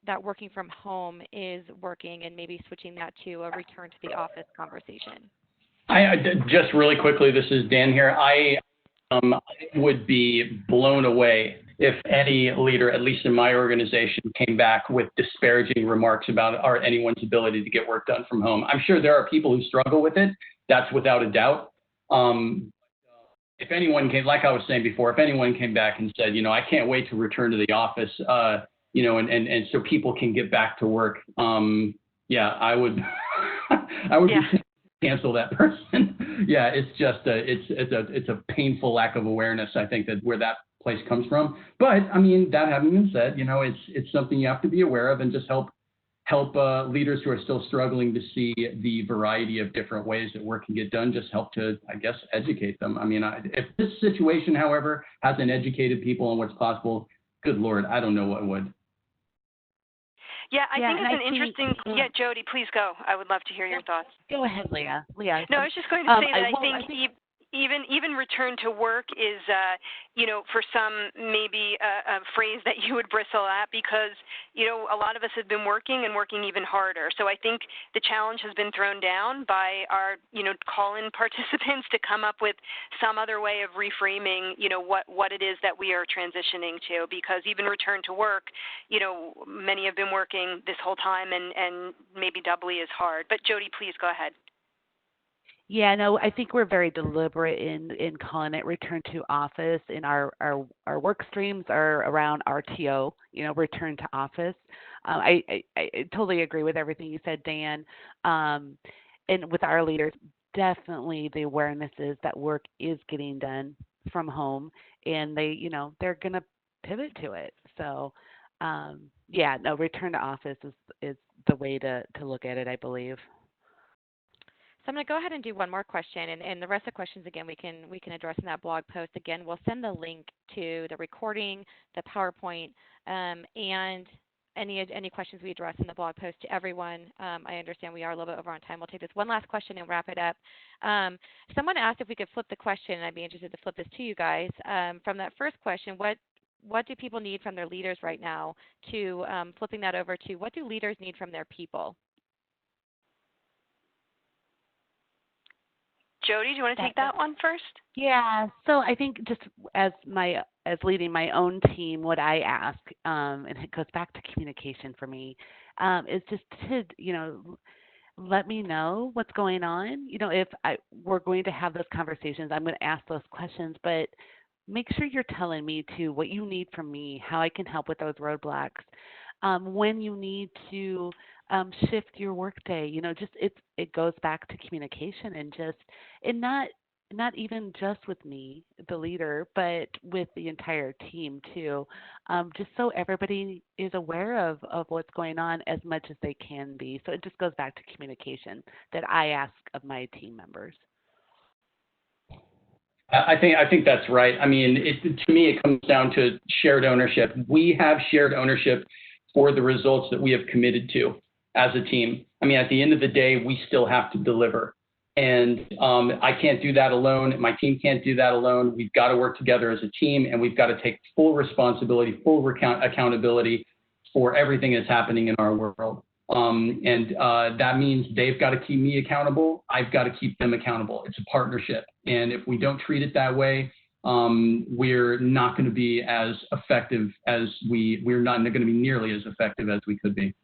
that working from home is working, and maybe switching that to a return to the office conversation? Just really quickly, this is Dan here. I would be blown away if any leader, at least in my organization, came back with disparaging remarks about anyone's ability to get work done from home. I'm sure there are people who struggle with it. That's without a doubt. If anyone came, like I was saying before, if anyone came back and said, I can't wait to return to the office, and so people can get back to work, I would, cancel that person. Yeah, it's just it's a painful lack of awareness, I think, that where that place comes from. But I mean, that having been said, it's something you have to be aware of, and just help leaders who are still struggling to see the variety of different ways that work can get done. Just help to, I guess, educate them. I mean, if this situation, however, hasn't educated people on what's possible, good Lord, I don't know what would. Yeah, I think it's an interesting. Yeah, Jody, please go. I would love to hear your thoughts. Go ahead, Leah. No, I was just going to say that I think even return to work is, for some maybe a phrase that you would bristle at, because, a lot of us have been working and working even harder. So I think the challenge has been thrown down by our, call-in participants to come up with some other way of reframing, what it is that we are transitioning to, because even return to work, many have been working this whole time, and maybe doubly as hard. But Jody, please go ahead. Yeah, no, I think we're very deliberate in calling it return to office, and our work streams are around RTO, return to office. I totally agree with everything you said, Dan. And with our leaders, definitely the awareness is that work is getting done from home, and they're going to pivot to it. So, yeah, no, return to office is the way to look at it, I believe. So I'm going to go ahead and do one more question, and the rest of the questions again we can address in that blog post. Again, we'll send the link to the recording, the PowerPoint, and any questions we address in the blog post to everyone. I understand we are a little bit over on time. We'll take this one last question and wrap it up. Someone asked if we could flip the question, and I'd be interested to flip this to you guys. From that first question, what do people need from their leaders right now? To flipping that over to what do leaders need from their people? Jody, do you want to take that one first? Yeah. So I think just as leading my own team, what I ask, and it goes back to communication for me, is just to let me know what's going on. If we're going to have those conversations, I'm going to ask those questions, but make sure you're telling me too what you need from me, how I can help with those roadblocks, when you need to shift your workday. Just it goes back to communication and not even just with me, the leader, but with the entire team too. Just so everybody is aware of what's going on as much as they can be. So it just goes back to communication that I ask of my team members. I think that's right. I mean, to me, it comes down to shared ownership. We have shared ownership for the results that we have committed to as a team. I mean, at the end of the day, we still have to deliver. And I can't do that alone. My team can't do that alone. We've got to work together as a team, and we've got to take full responsibility, full accountability for everything that's happening in our world. That means they've got to keep me accountable. I've got to keep them accountable. It's a partnership. And if we don't treat it that way, we're not going to be as effective as we're not going to be nearly as effective as we could be.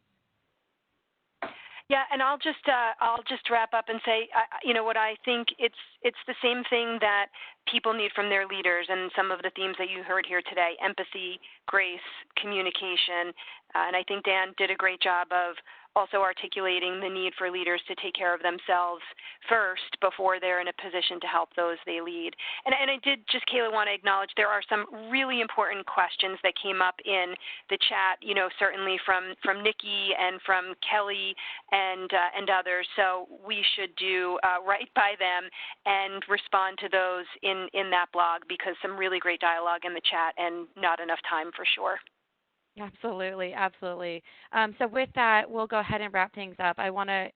Yeah, and I'll just wrap up and say, what I think it's the same thing that people need from their leaders, and some of the themes that you heard here today: empathy, grace, communication, and I think Dan did a great job of also articulating the need for leaders to take care of themselves first before they're in a position to help those they lead. And I did just, Kayla, want to acknowledge there are some really important questions that came up in the chat, certainly from Nikki and from Kelly and others. So we should do right by them and respond to those in that blog, because some really great dialogue in the chat and not enough time for sure. Absolutely, absolutely. So with that, we'll go ahead and wrap things up. I want a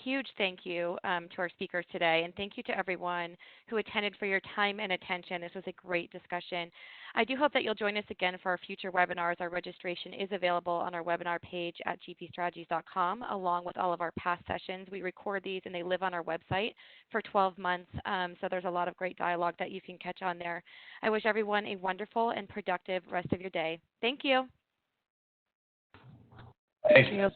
huge thank you to our speakers today, and thank you to everyone who attended for your time and attention. This was a great discussion. I do hope that you'll join us again for our future webinars. Our registration is available on our webinar page at gpstrategies.com, along with all of our past sessions. We record these and they live on our website for 12 months, so there's a lot of great dialogue that you can catch on there. I wish everyone a wonderful and productive rest of your day. Thank you. Thank you.